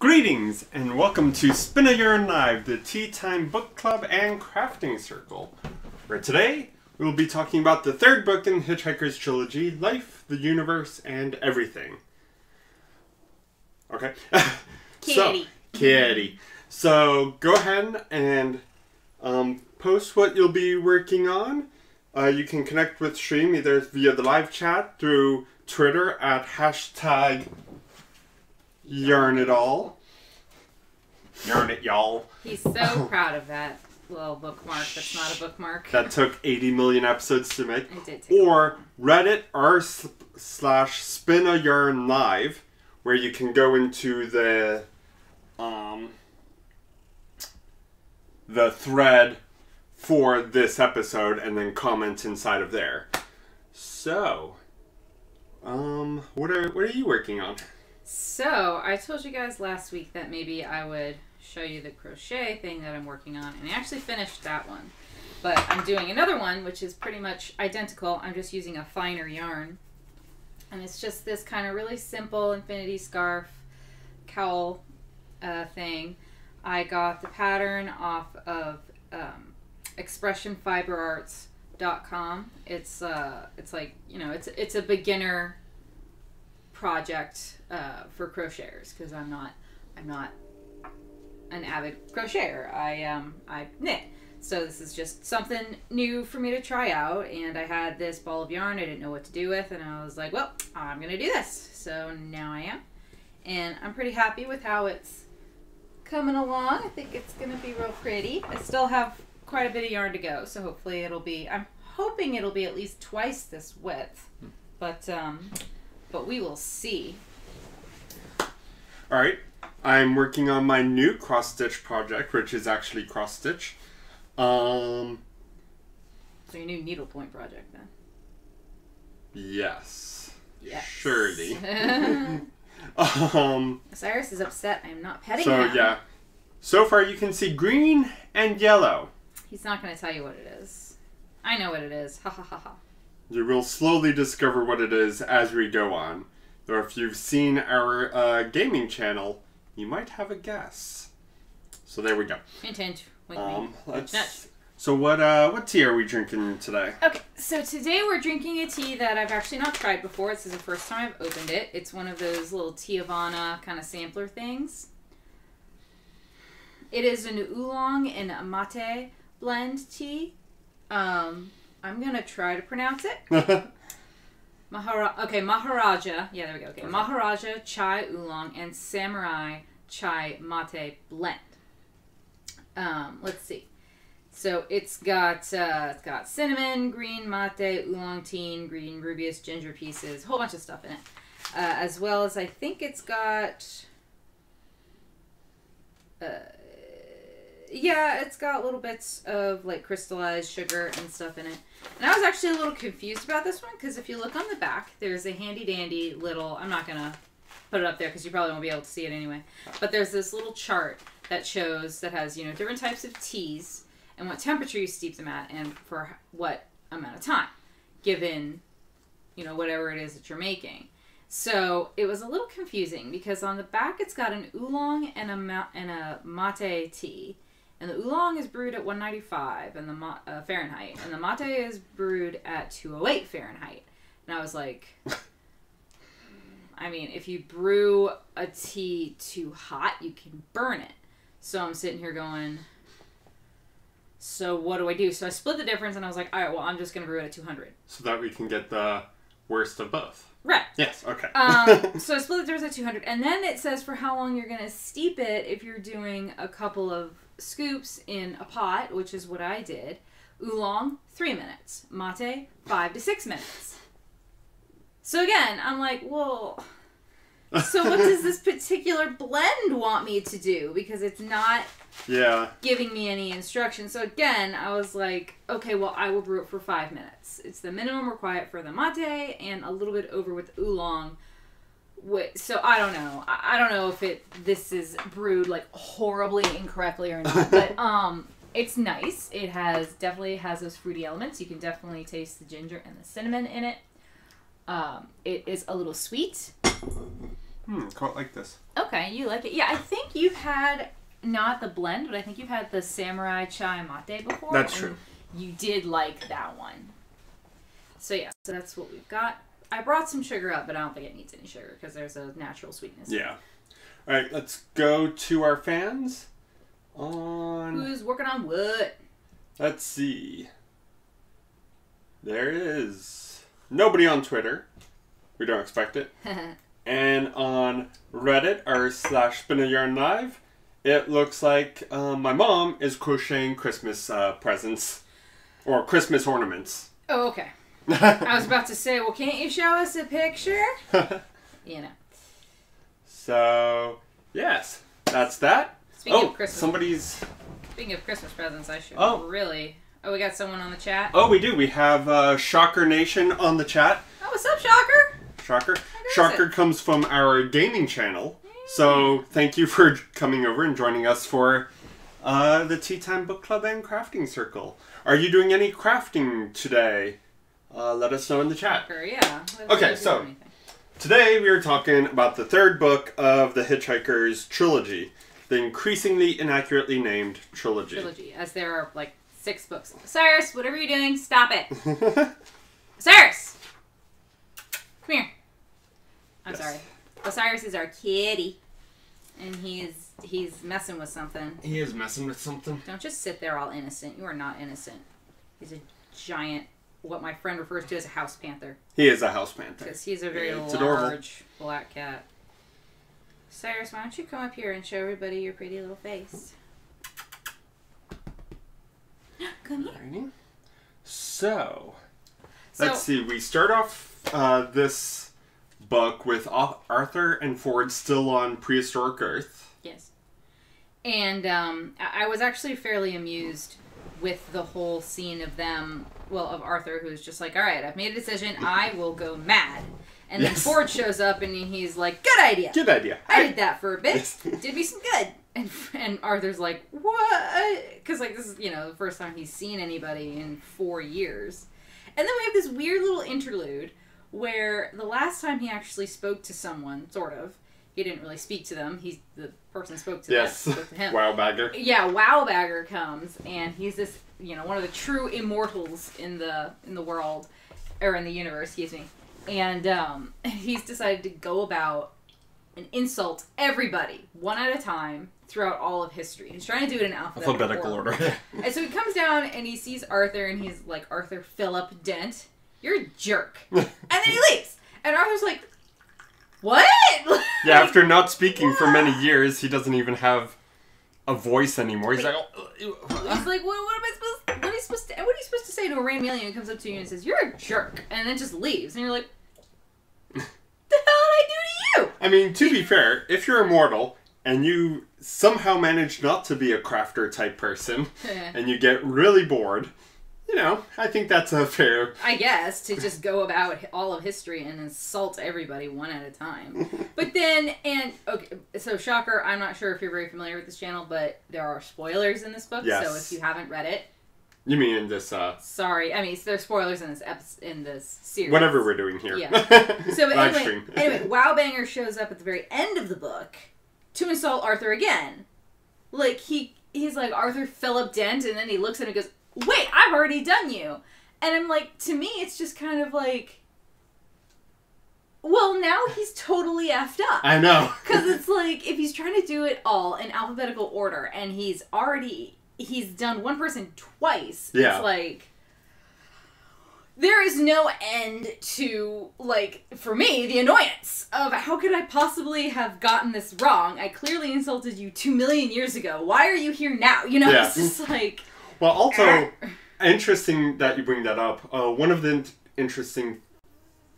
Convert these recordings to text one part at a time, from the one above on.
Greetings and welcome to Spin a Yarn Live, the Tea Time Book Club and Crafting Circle, where today we will be talking about the third book in Hitchhikers Trilogy, Life, the Universe, and Everything. Okay. Kitty. So go ahead and post what you'll be working on. You can connect with stream either via the live chat, through Twitter at hashtag Yarn it all. Yarn it, y'all. He's so proud of that little bookmark that's not a bookmark. That took 80 million episodes to make. It did take or Reddit r/Spin a Yarn Live, where you can go into the thread for this episode and then comment inside of there. So, what are you working on? So, I told you guys last week that maybe I would show you the crochet thing that I'm working on, and I actually finished that one. But I'm doing another one, which is pretty much identical. I'm just using a finer yarn. And it's just this kind of really simple infinity scarf cowl thing. I got the pattern off of expressionfiberarts.com. It's like, you know, it's a beginner project for crocheters, because I'm not an avid crocheter. I knit, so this is just something new for me to try out. And I had this ball of yarn I didn't know what to do with, and I was like, well, I'm gonna do this. So now I am, and I'm pretty happy with how it's coming along. I think it's gonna be real pretty. I still have quite a bit of yarn to go, so hopefully I'm hoping it'll be at least twice this width, but we will see. Alright, I'm working on my new cross-stitch project, which is actually cross-stitch. So your new needlepoint project, then? Yes. Yes. Surely. Cyrus is upset I am not petting so, him. yeah. So far you can see green and yellow. He's not going to tell you what it is. I know what it is. Ha ha ha ha. You will slowly discover what it is as we go on. Though if you've seen our gaming channel, you might have a guess. So there we go. Hint, hint. Wink, wink. Let's. So what tea are we drinking today? Okay, so today we're drinking a tea that I've actually not tried before. This is the first time I've opened it. It's one of those little Tiavana kind of sampler things. It is an oolong and a mate blend tea. I'm gonna try to pronounce it. Maharaja. Yeah, there we go. Okay, Maharaja chai oolong and samurai chai mate blend. Let's see. So it's got cinnamon, green mate, oolong tea, green rubious ginger pieces, a whole bunch of stuff in it, as well as I think it's got. Yeah, it's got little bits of like crystallized sugar and stuff in it. And I was actually a little confused about this one, because if you look on the back, there's a handy dandy little, I'm not going to put it up there because you probably won't be able to see it anyway, but there's this little chart that shows, that has, you know, different types of teas and what temperature you steep them at and for what amount of time, given, you know, whatever it is that you're making. So it was a little confusing because on the back it's got an oolong and a mate tea. And the oolong is brewed at 195 and the Fahrenheit, and the mate is brewed at 208 Fahrenheit. And I was like, I mean, if you brew a tea too hot, you can burn it. So I'm sitting here going, so what do I do? So I split the difference, and I was like, all right, well, I'm just going to brew it at 200. So that we can get the worst of both. Right. Yes, okay. So I split the difference at 200, and then it says for how long you're going to steep it if you're doing a couple of scoops in a pot, which is what I did. Oolong, 3 minutes. Mate, 5 to 6 minutes. So again, I'm like, well, so what does this particular blend want me to do? Because it's not giving me any instructions. So again, I was like, okay, well, I will brew it for 5 minutes. It's the minimum required for the mate and a little bit over with oolong. So I don't know. I don't know if this is brewed like horribly incorrectly or not, but it's nice. It definitely has those fruity elements. You can definitely taste the ginger and the cinnamon in it. It is a little sweet. Quite like this. Okay, you like it. Yeah, I think you've had, not the blend, but I think you've had the Samurai Chai Mate before. That's true. You did like that one. So yeah, so that's what we've got. I brought some sugar up, but I don't think it needs any sugar because there's a natural sweetness. Yeah. All right, let's go to our fans. Who's working on what? Let's see. There is nobody on Twitter. We don't expect it. And on Reddit, r/SpinAYarnLive, it looks like my mom is crocheting Christmas presents. Or Christmas ornaments. Oh, okay. I was about to say, well, can't you show us a picture? You know. So, yes. That's that. Speaking of Christmas. Speaking of Christmas presents, I should really... Oh, we got someone on the chat? Oh, we do. We have Shocker Nation on the chat. Oh, what's up, Shocker? Shocker. Shocker comes from our gaming channel. So, thank you for coming over and joining us for the Tea Time Book Club and Crafting Circle. Are you doing any crafting today? Let us know in the chat. Shocker, yeah. Okay, so today we are talking about the third book of the Hitchhikers Trilogy. The increasingly inaccurately named trilogy. Trilogy, as there are like 6 books. Osiris, whatever you're doing, stop it. Osiris! Come here. I'm sorry. Osiris is our kitty. And he's messing with something. He is messing with something. Don't just sit there all innocent. You are not innocent. He's a giant, what my friend refers to as a house panther. He is a house panther. Because he's a very large adorable black cat. Cyrus, why don't you come up here and show everybody your pretty little face? Come here. Alrighty. So, let's see. We start off this book with Arthur and Ford still on prehistoric Earth. Yes. And I was actually fairly amused with the whole scene of them, well, of Arthur, who's just like, all right, I've made a decision. I will go mad. And then Ford shows up and he's like, good idea. Good idea. I did that for a bit. Did me some good. And Arthur's like, what? Because, like, this is, the first time he's seen anybody in 4 years. And then we have this weird little interlude where the last time he actually spoke to someone, sort of, he didn't really speak to them. The person spoke to them. Spoke to him. Wowbagger. Yeah, Wowbagger comes, and he's this, one of the true immortals in the world, or in the universe, excuse me. And he's decided to go about and insult everybody, one at a time, throughout all of history. He's trying to do it in alphabetical order. And so he comes down and he sees Arthur and he's like, Arthur Philip Dent, you're a jerk. And then he leaves. And Arthur's like, what? Yeah, after not speaking for many years, he doesn't even have a voice anymore. He's like, he's like, what are you supposed to say to a random alien who comes up to you and says, you're a jerk, and then just leaves? And you're like, the hell did I do to you? I mean, to be fair, if you're immortal and you somehow manage not to be a crafter type person and you get really bored, I think that's a fair... I guess, to just go about all of history and insult everybody one at a time. But then, okay, so Shocker, I'm not sure if you're very familiar with this channel, but there are spoilers in this book, yes. So if you haven't read it... You mean in this, Sorry, there's spoilers in this series. Whatever we're doing here. Yeah. So anyway, Wowbanger shows up at the very end of the book to insult Arthur again. Like, he's like, Arthur Philip Dent, and then he looks at him and goes, wait, I've already done you. And I'm like, to me, it's just kind of like, well, now he's totally effed up. I know. Because it's like, if he's trying to do it all in alphabetical order, and he's done one person twice, yeah. It's like, there is no end to, like, for me, the annoyance of how could I possibly have gotten this wrong? I clearly insulted you 2 million years ago. Why are you here now? Yeah. It's just like... Well, also, interesting that you bring that up. One of the interesting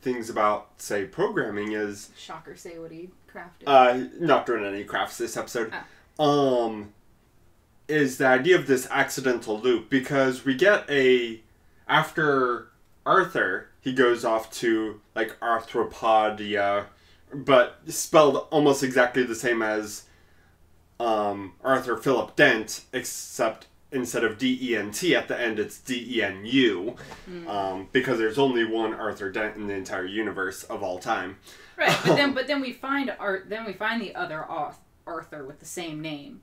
things about, say, programming is... Shocker, say what he crafted. Not doing any crafts this episode. Oh. Is the idea of this accidental loop. Because we get after Arthur, he goes off to, like, Arthropodia, but spelled almost exactly the same as Arthur Philip Dent, except instead of D-E-N-T at the end, it's D-E-N-U. Because there's only one Arthur Dent in the entire universe of all time. Right, but then we find the other Arthur with the same name.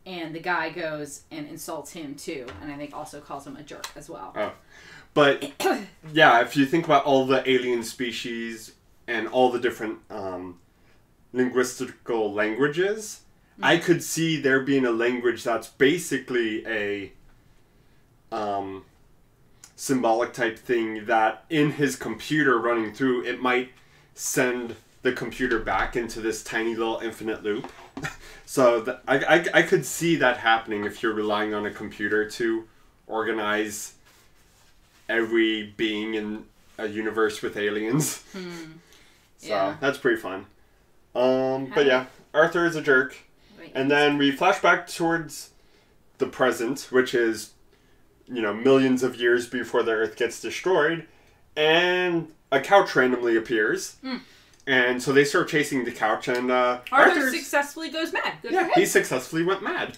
And the guy goes and insults him too, and I think also calls him a jerk as well. Oh. But, yeah, if you think about all the alien species and all the different linguistical languages, I could see there being a language that's basically a symbolic type thing that in his computer running through, it might send the computer back into this tiny little infinite loop. So I could see that happening if you're relying on a computer to organize every being in a universe with aliens. So that's pretty fun. But yeah, Arthur is a jerk. And then we flash back towards the present, which is, millions of years before the Earth gets destroyed. And a couch randomly appears. And so they start chasing the couch, and Arthur successfully goes mad. Good for him. He successfully went mad.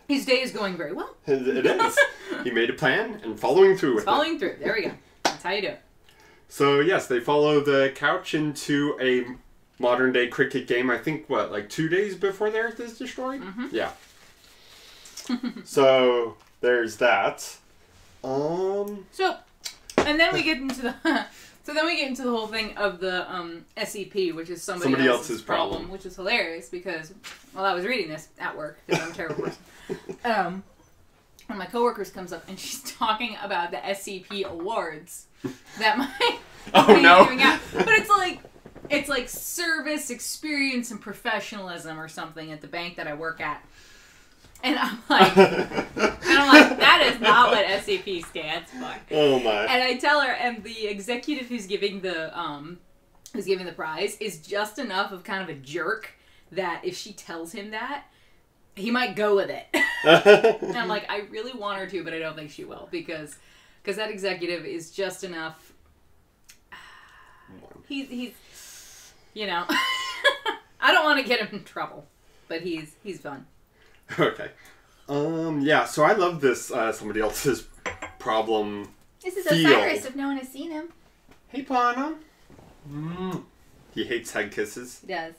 His day is going very well. It is. He made a plan and following through with it. Following through. There we go. That's how you do it. So, yes, they follow the couch into a modern-day cricket game, I think, 2 days before the Earth is destroyed? Yeah. So, there's that. And then we get into the... So then we get into the whole thing of the SCP, which is somebody else's problem, which is hilarious because, I was reading this at work because I'm a terrible person. One of my coworkers comes up and she's talking about the SCP awards that my company is giving out. But it's like service, experience, and professionalism or something at the bank that I work at. And I'm like, that is not what SCP stands for. Oh my! And I tell her, and the executive who's giving the prize is just enough of kind of a jerk that if she tells him that, he might go with it. And I'm like, I really want her to, but I don't think she will because that executive is just enough. He's I don't want to get him in trouble, but he's fun. Okay. Yeah, so I love this somebody else's problem. This is Osiris if no one has seen him. Hey, Pana. He hates head kisses. He does.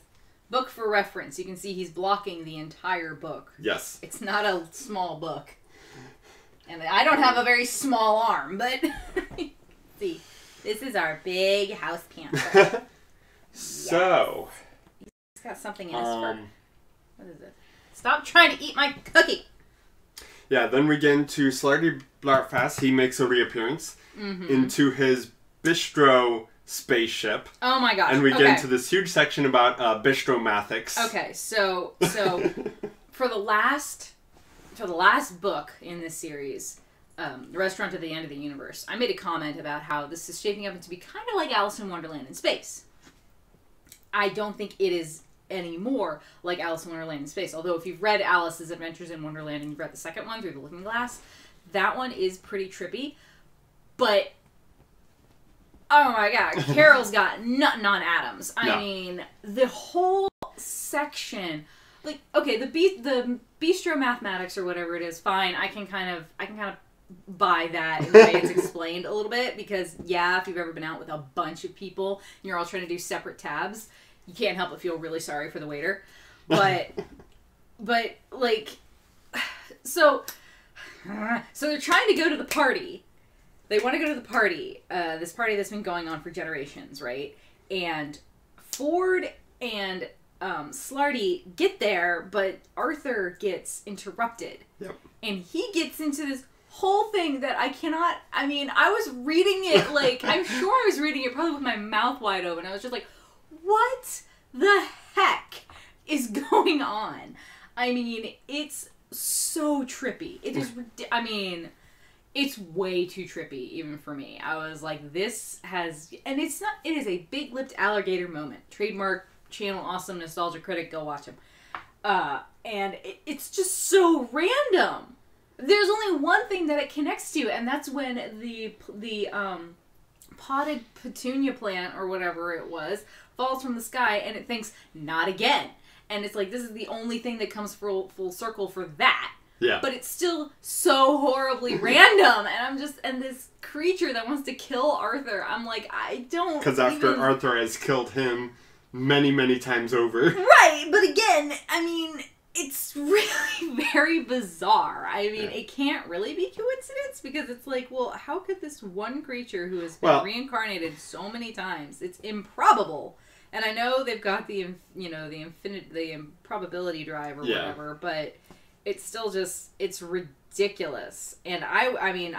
Book for reference. You can see he's blocking the entire book. Yes. It's not a small book. And I don't have a very small arm, but... See, this is our big house panther. So... Yes. He's got something in his fur. What is it? Stop trying to eat my cookie! Yeah, then we get into Slarty Blartfast. He makes a reappearance into his bistro spaceship. Oh my gosh. And we get into this huge section about bistromathics. Okay, so for the last book in this series, The Restaurant at the End of the Universe, I made a comment about how this is shaping up to be kind of like Alice in Wonderland in space. I don't think it is anymore like Alice in Wonderland in Space. Although if you've read Alice's Adventures in Wonderland and you've read the second one, Through the Looking Glass, that one is pretty trippy. But, oh my god, Carol's got nothing on Adams. I mean, the whole section, like, okay, the bistro mathematics or whatever it is, fine. I can kind of buy that in the way it's explained a little bit because, yeah, if you've ever been out with a bunch of people and you're all trying to do separate tabs, you can't help but feel really sorry for the waiter. But like, so they're trying to go to the party. They want to go to the party, this party that's been going on for generations, right? And Ford and Slarty get there, but Arthur gets interrupted. Yep. And he gets into this whole thing that I was reading it, like, I'm sure I was reading it probably with my mouth wide open. I was just like, what the heck is going on? I mean, it's so trippy. It is, it's way too trippy, even for me. I was like, and it is a big-lipped alligator moment. Trademark channel awesome nostalgia critic, go watch him. And it's just so random. There's only one thing that it connects to, and that's when the potted petunia plant, or whatever it was, falls from the sky, and it thinks, not again. And it's like, this is the only thing that comes full circle for that. Yeah. But it's still so horribly random. And this creature that wants to kill Arthur, I'm like, I don't. Because after Arthur has killed him many, many times over. Right, but again, I mean, it's really very bizarre. I mean, it can't really be coincidence because it's like, well, how could this one creature who has been reincarnated so many times? It's improbable. And I know they've got the improbability drive or whatever, but it's still just, it's ridiculous. And I mean,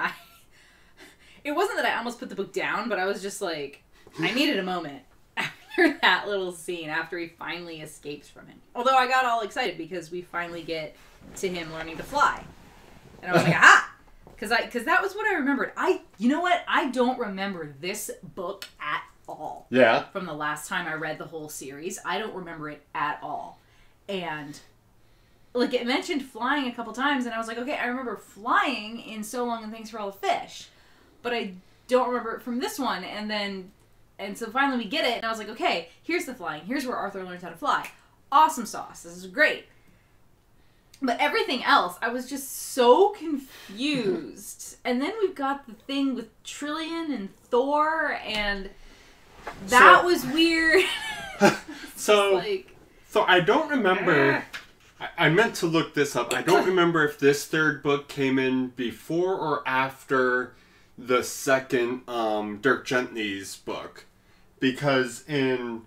it wasn't that I almost put the book down, but I was just like, I needed a moment after that little scene, after he finally escapes from him. Although I got all excited because we finally get to him learning to fly. And I was like, aha! Because that was what I remembered. You know what? I don't remember this book at all. Yeah. From the last time I read the whole series. I don't remember it at all. And like, it mentioned flying a couple times, and I was like, okay, I remember flying in So Long and Thanks for All the Fish. But I don't remember it from this one. And so finally we get it, and I was like, okay, here's the flying. Here's where Arthur learns how to fly. Awesome sauce. This is great. But everything else, I was just so confused. And then we've got the thing with Trillian and Thor, and that was weird. So I don't remember. I meant to look this up. I don't remember if this third book came in before or after the second Dirk Gently's book. Because in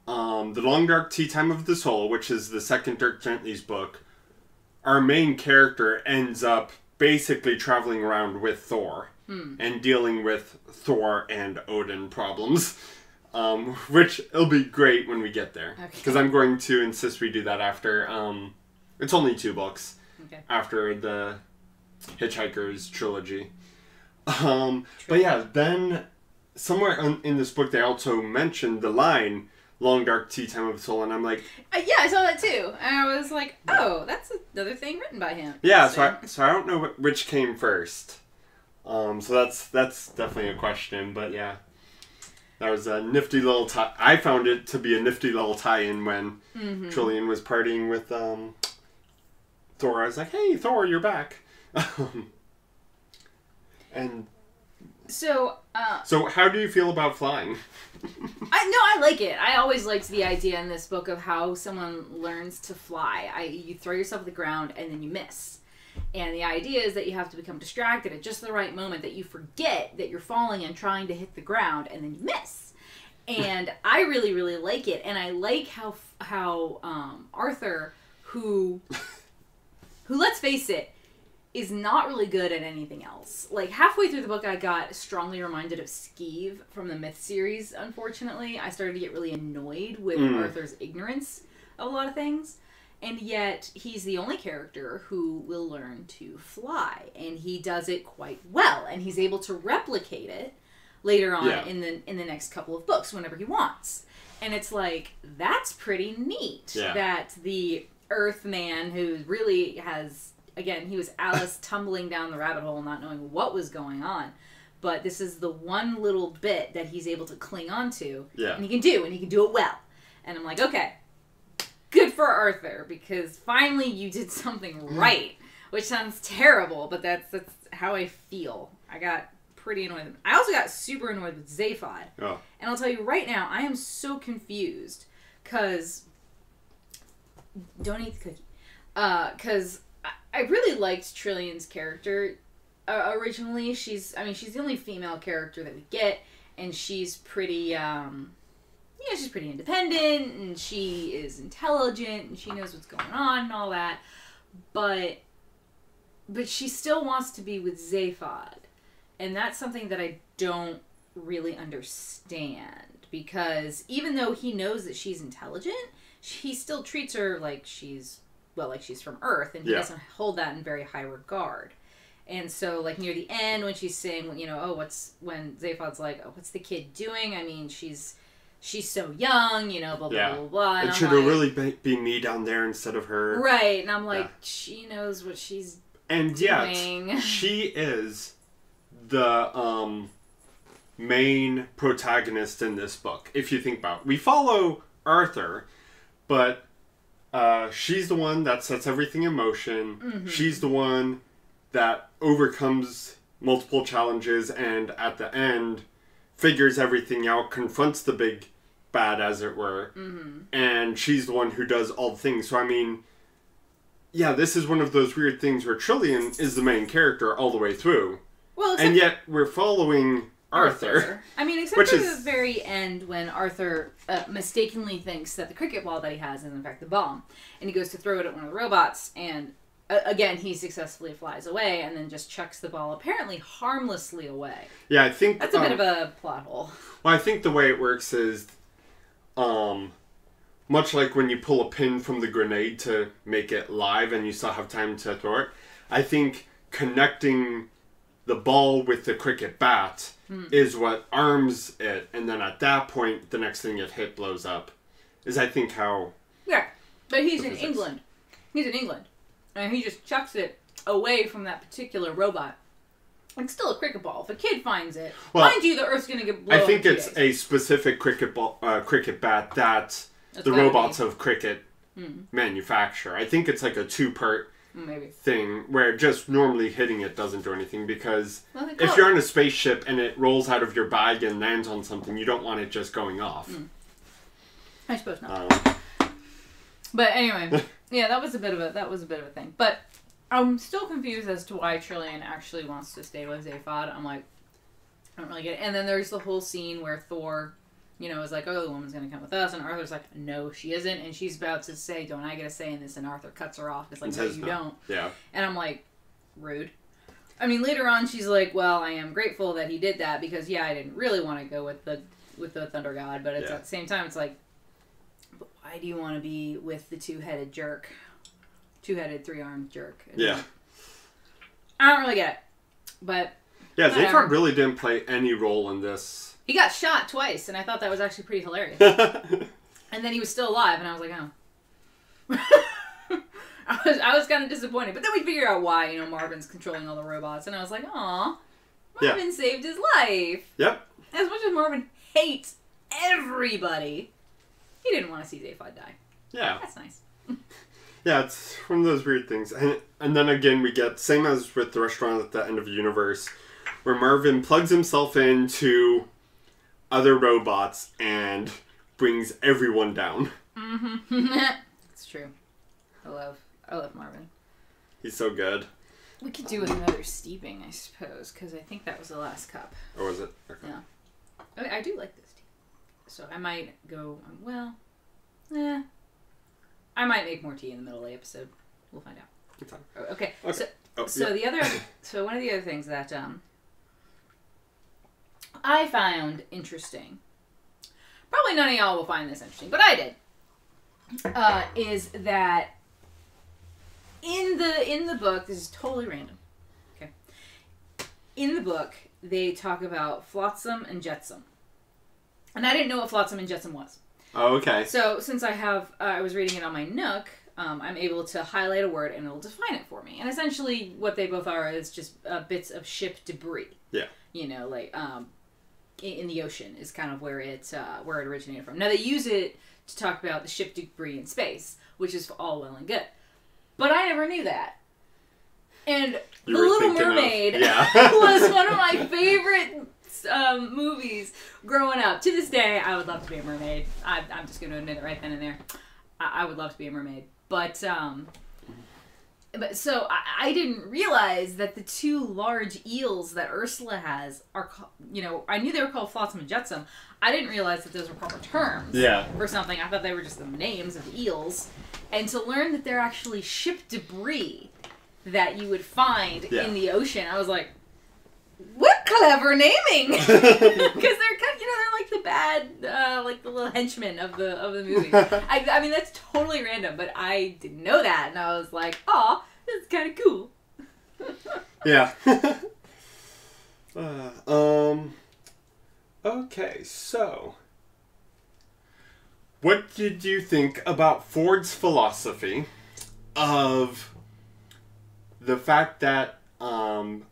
The Long Dark Tea Time of the Soul, which is the second Dirk Gently's book, our main character ends up basically traveling around with Thor and dealing with Thor and Odin problems. Which it'll be great when we get there. Because I'm going to insist we do that after, it's only 2 books. After the Hitchhikers Trilogy. But yeah, then somewhere in this book they also mentioned the line, Long Dark Tea Time of the Soul, and I'm like... yeah, I saw that too. And I was like, oh, that's another thing written by him. Yeah, so I don't know which came first. So that's definitely a question, but yeah. That was a nifty little tie. I found it to be a nifty little tie-in when Trillian was partying with Thor. I was like, hey, Thor, you're back. And... So how do you feel about flying? I like it. I always liked the idea in this book of how someone learns to fly. You throw yourself at the ground and then you miss. And the idea is that you have to become distracted at just the right moment, that you forget that you're falling and trying to hit the ground, and then you miss. And I really, really like it. And I like how Arthur, who let's face it, is not really good at anything else. Like, halfway through the book, I got strongly reminded of Skeeve from the Myth series, unfortunately. I started to get really annoyed with Arthur's ignorance of a lot of things. And yet, he's the only character who will learn to fly. And he does it quite well. And he's able to replicate it later on in the next couple of books, whenever he wants. And it's like, that's pretty neat. Yeah. That the Earthman, who really has... Again, he was Alice tumbling down the rabbit hole, not knowing what was going on. But this is the one little bit that he's able to cling on to. Yeah. And he can do it well. And I'm like, okay, good for Arthur, because finally you did something right. Which sounds terrible, but that's how I feel. I got pretty annoyed. I also got super annoyed with Zaphod. Oh. And I'll tell you right now, I am so confused, because... Don't eat the cookie. Because... I really liked Trillian's character originally. She's the only female character that we get, and she's pretty, she's pretty independent, and she is intelligent, and she knows what's going on and all that. But she still wants to be with Zaphod, and that's something that I don't really understand, because even though he knows that she's intelligent, he still treats her like she's from Earth, and he doesn't hold that in very high regard. And so, like, near the end, when she's saying, when Zaphod's like, oh, what's the kid doing? I mean, she's so young, blah, blah, blah, blah. And it should have really be me down there instead of her. Right, and I'm like, she knows what she's doing. Yet, she is the main protagonist in this book, if you think about it. We follow Arthur, but... she's the one that sets everything in motion. She's the one that overcomes multiple challenges and at the end figures everything out, confronts the big bad, as it were. And she's the one who does all the things. So, I mean, yeah, this is one of those weird things where Trillian is the main character all the way through. Well, and yet we're following Arthur. I mean, except for the very end when Arthur mistakenly thinks that the cricket ball that he has is in fact the bomb. And he goes to throw it at one of the robots, and again, he successfully flies away and then just chucks the ball apparently harmlessly away. Yeah, I think... That's a bit of a plot hole. Well, I think the way it works is... much like when you pull a pin from the grenade to make it live and you still have time to throw it, I think connecting the ball with the cricket bat is what arms it, and then at that point, the next thing it hit blows up. Is I think how... Yeah, but he's in England. He's in England. And he just chucks it away from that particular robot. It's still a cricket ball. If a kid finds it, mind you, the Earth's going to get blown up. I think it's a specific cricket bat that the robots of cricket manufacture. I think it's like a two-part thing where just normally hitting it doesn't do anything, because if you're on a spaceship and it rolls out of your bag and lands on something, you don't want it just going off. I suppose not. But anyway, yeah, that was a bit of a thing. But I'm still confused as to why Trillian actually wants to stay with Zaphod. I'm like, I don't really get it. And then there's the whole scene where Thor, is like, oh, the woman's going to come with us. And Arthur's like, no, she isn't. And she's about to say, don't I get a say in this? And Arthur cuts her off. It's like, no, you don't. Yeah. And I'm like, rude. I mean, later on, she's like, well, I am grateful that he did that because, yeah, I didn't really want to go with the Thunder God. But it's at the same time, it's like, but why do you want to be with the two-headed jerk? Two-headed, three-armed jerk. Yeah. I don't really get it. But... Yeah, Zaphod really didn't play any role in this. He got shot twice, and I thought that was actually pretty hilarious. And then he was still alive, and I was like, oh. I was kind of disappointed. But then we figured out why, Marvin's controlling all the robots. And I was like, aw, Marvin saved his life. Yep. As much as Marvin hates everybody, he didn't want to see Zaphod die. Yeah. That's nice. Yeah, it's one of those weird things. And then again, we get, same as with the restaurant at the end of the universe, where Marvin plugs himself into other robots and brings everyone down. It's true. I love Marvin. He's so good. We could do with another steeping, I suppose, because I think that was the last cup. Or was it? Okay. Yeah. I do like this tea. So I might go, I might make more tea in the middle of the episode. We'll find out. Okay. So one of the other things that I found interesting, probably none of y'all will find this interesting, but I did, is that in the book, this is totally random, okay, in the book, they talk about flotsam and jetsam. And I didn't know what flotsam and jetsam was. Oh, okay. So since I was reading it on my Nook, I'm able to highlight a word and it'll define it for me. And essentially what they both are is just bits of ship debris. Yeah. Like in the ocean is kind of where it originated from. Now they use it to talk about the ship debris in space, which is all well and good. But I never knew that. And The Little Mermaid was one of my favorite movies growing up. To this day, I would love to be a mermaid. I'm just going to admit it right then and there. I would love to be a mermaid. But so I didn't realize that the two large eels that Ursula has are, I knew they were called flotsam and jetsam. I didn't realize that those were proper terms for something. I thought they were just the names of eels. And to learn that they're actually ship debris that you would find in the ocean, I was like, what clever naming! Because they're kind, they're like the bad, like the little henchmen of the movie. I mean, that's totally random, but I didn't know that, and I was like, aw, this is kind of cool. Yeah. Okay, so what did you think about Ford's philosophy of the fact that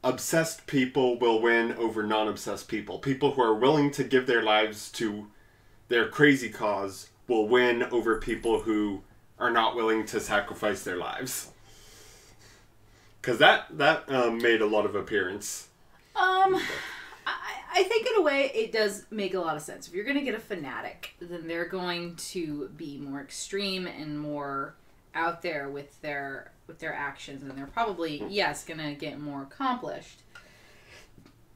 obsessed people will win over non-obsessed people? People who are willing to give their lives to their crazy cause will win over people who are not willing to sacrifice their lives. Because that made a lot of appearance. I think in a way it does make a lot of sense. If you're going to get a fanatic, then they're going to be more extreme and more out there with their actions, and they're probably, yes, going to get more accomplished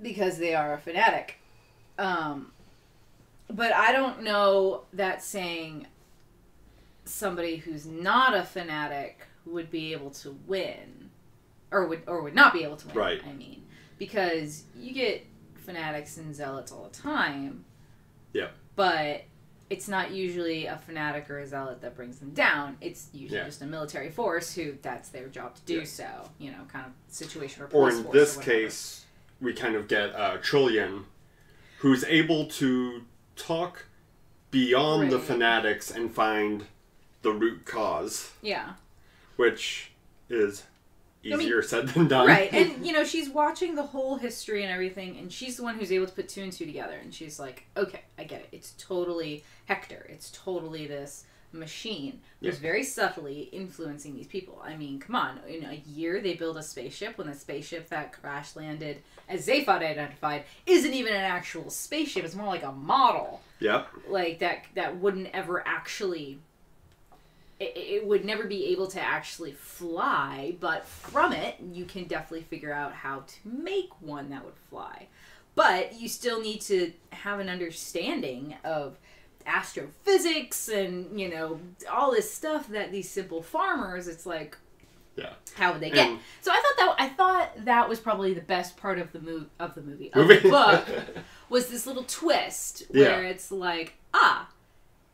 because they are a fanatic. But I don't know that saying somebody who's not a fanatic would be able to win, or would not be able to win. Right. I mean, because you get fanatics and zealots all the time. Yeah. But it's not usually a fanatic or a zealot that brings them down. It's usually just a military force who that's their job to do so. You know, kind of situation or police force. Or in this case, we kind of get Trillian, who's able to talk beyond the fanatics and find the root cause. Yeah. Which is easier said than done. Right. And, you know, she's watching the whole history and everything, and she's the one who's able to put two and two together. And she's like, okay, I get it. It's totally Hector. It's totally this machine who's very subtly influencing these people. I mean, come on. In a year, they build a spaceship when the spaceship that crash landed, as they thought identified, isn't even an actual spaceship. It's more like a model. Yep. Like, that wouldn't ever actually... It would never be able to actually fly, but from it, you can definitely figure out how to make one that would fly. But you still need to have an understanding of astrophysics and, you know, all this stuff that these simple farmers, it's like, how would they get? So I thought that was probably the best part of the movie of the book was this little twist where it's like,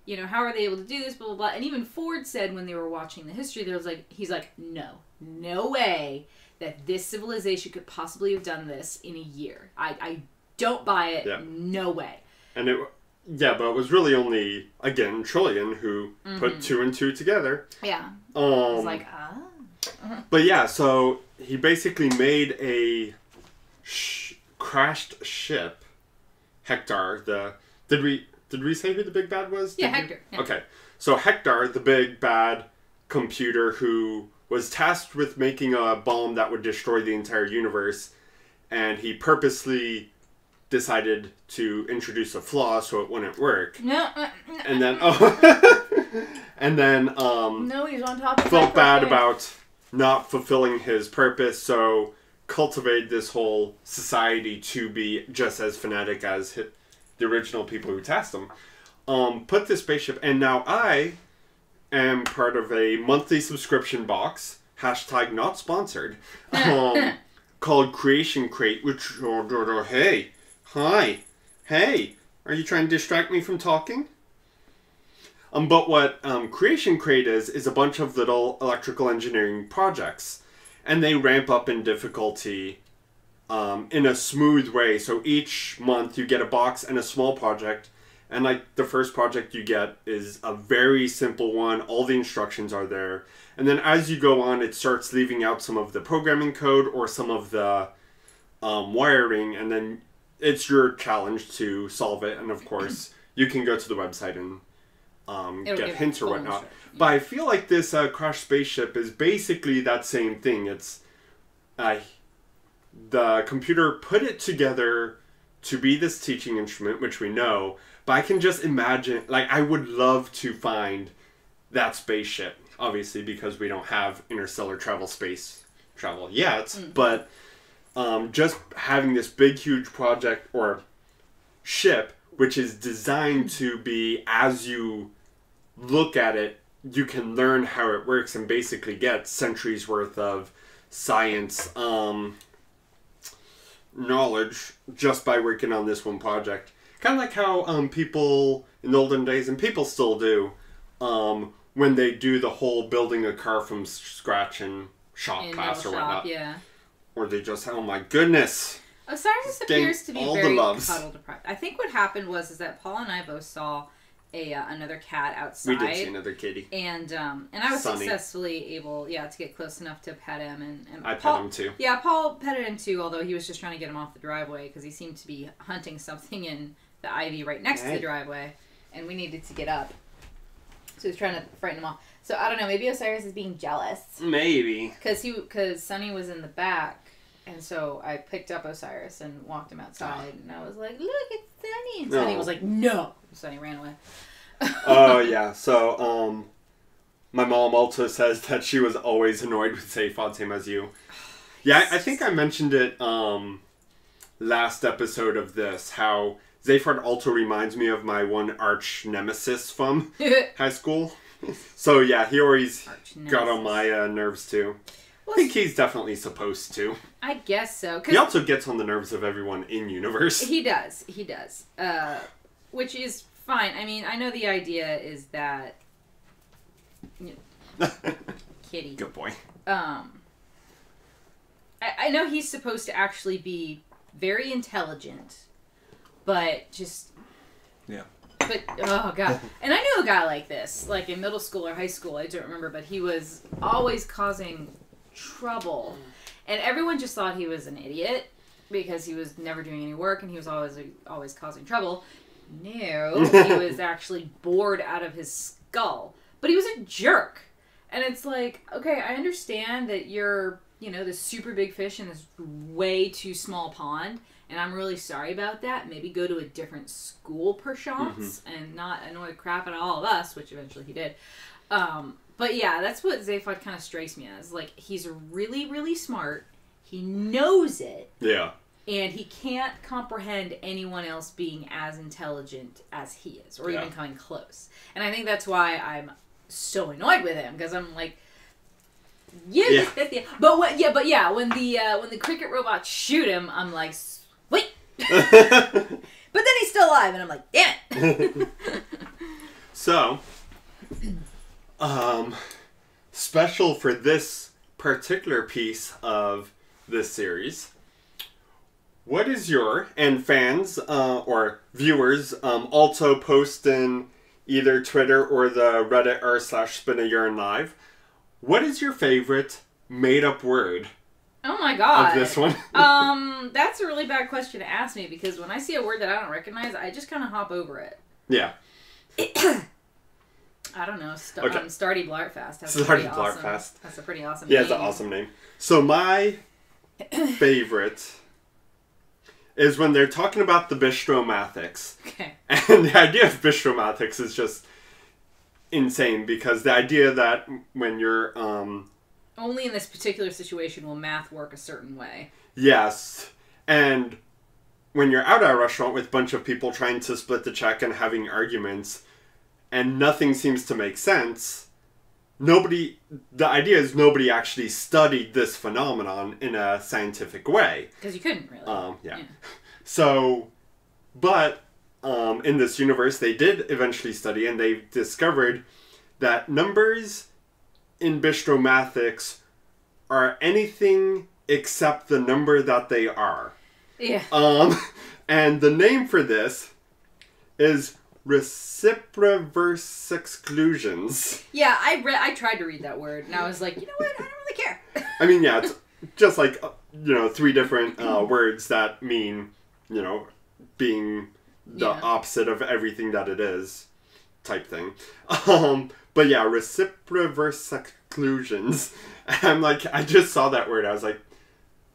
you know, how are they able to do this, blah, blah, blah. And even Ford said when they were watching the history, he's like, no way that this civilization could possibly have done this in a year. I don't buy it. No way. And but it was really only, again, Trillian who put two and two together. Yeah. It's like, But yeah, so he basically made a crashed ship. Hector, Did we say who the big bad was? Hector. Yeah. Okay. So Hector, the big bad computer who was tasked with making a bomb that would destroy the entire universe, and he purposely decided to introduce a flaw so it wouldn't work. And then no, he's on top of felt bad about not fulfilling his purpose, so cultivated this whole society to be just as fanatic as the original people who tasked him, put this spaceship, and now I am part of a monthly subscription box, hashtag not sponsored, called Creation Crate, which, hey, are you trying to distract me from talking? But what Creation Crate is a bunch of little electrical engineering projects, and they ramp up in difficulty in a smooth way. So each month you get a box and a small project, and like the first project you get is a very simple one. All the instructions are there, and then as you go on, it starts leaving out some of the programming code or some of the wiring, and then it's your challenge to solve it. And of course, you can go to the website and get hints or whatnot. But I feel like this crashed spaceship is basically that same thing. It's the computer put it together to be this teaching instrument, which we know, but I can just imagine, like, I would love to find that spaceship, obviously, because we don't have interstellar space travel yet, but just having this big, huge project or ship, which is designed to be, as you look at it, you can learn how it works and basically get centuries worth of science, knowledge just by working on this one project. Kind of like how people in the olden days, and people still do, when they do the whole building a car from scratch in shop class or whatnot. Yeah. Or they just, oh my goodness. Osiris appears to be very cuddle deprived. I think what happened was that Paul and I both saw another cat outside. We did see another kitty. And I was successfully able, to get close enough to pet him. And I pet him too. Yeah, Paul petted him too, although he was just trying to get him off the driveway because he seemed to be hunting something in the ivy right next to the driveway, and we needed to get up. So he's trying to frighten them off. So I don't know. Maybe Osiris is being jealous. Maybe. Because Sunny was in the back, and so I picked up Osiris and walked him outside, and I was like, "Look, it's Sunny." And Sunny was like, "No." Sunny ran away. Oh yeah. So my mom also says that she was always annoyed with Zaphod, same as you. Yeah, I think I mentioned it last episode of this, how Zaphod also reminds me of my one arch nemesis from high school. So yeah, he always got on my nerves too. Well, I think he's definitely supposed to. I guess so. He also gets on the nerves of everyone in universe. He does. Which is fine. I mean, I know the idea is that... Kitty. Good boy. I know he's supposed to actually be very intelligent, but just... Yeah. But, oh god. And I knew a guy like this, like in middle school or high school, I don't remember, but he was always causing trouble. And everyone just thought he was an idiot because he was never doing any work and he was always causing trouble. No, he was actually bored out of his skull. But he was a jerk. And it's like, okay, I understand that you're, this super big fish in this way too small pond. And I'm really sorry about that. Maybe go to a different school, perchance, and not annoy the crap out of all of us, which eventually he did. But yeah, that's what Zaphod kind of strikes me as. Like, he's really, really smart. He knows it. Yeah. And he can't comprehend anyone else being as intelligent as he is, or even coming close. And I think that's why I'm so annoyed with him, because I'm like, yeah. But when the cricket robots shoot him, I'm like, wait. But then he's still alive, and I'm like, damn it. So, special for this particular piece of this series, what is your, and fans or viewers also post in either Twitter or the Reddit r/SpinAYurn Live, what is your favorite made-up word? Oh my god. Of this one? That's a really bad question to ask me, because when I see a word that I don't recognize, I just kind of hop over it. Yeah. I don't know. Starty Blartfast. Starty Blartfast. That's a pretty awesome name. name. Yeah, it's an awesome name. So my favorite is when they're talking about the bistromathics. Okay. And the idea of bistromathics is just insane, because the idea that when you're... only in this particular situation will math work a certain way. Yes. And when you're out at a restaurant with a bunch of people trying to split the check and having arguments, and nothing seems to make sense, the idea is nobody actually studied this phenomenon in a scientific way. Because you couldn't really. Yeah. So, but in this universe, they did eventually study, and they discovered that numbers in bistromathics are anything except the number that they are. Yeah. And the name for this is reciproverse exclusions. Yeah, I tried to read that word, and I was like, you know what? I don't really care. I mean, yeah, it's just like, 3 different words that mean, being the opposite of everything that it is, type thing. But yeah, reciproverse exclusions. I'm like, I just saw that word. I was like,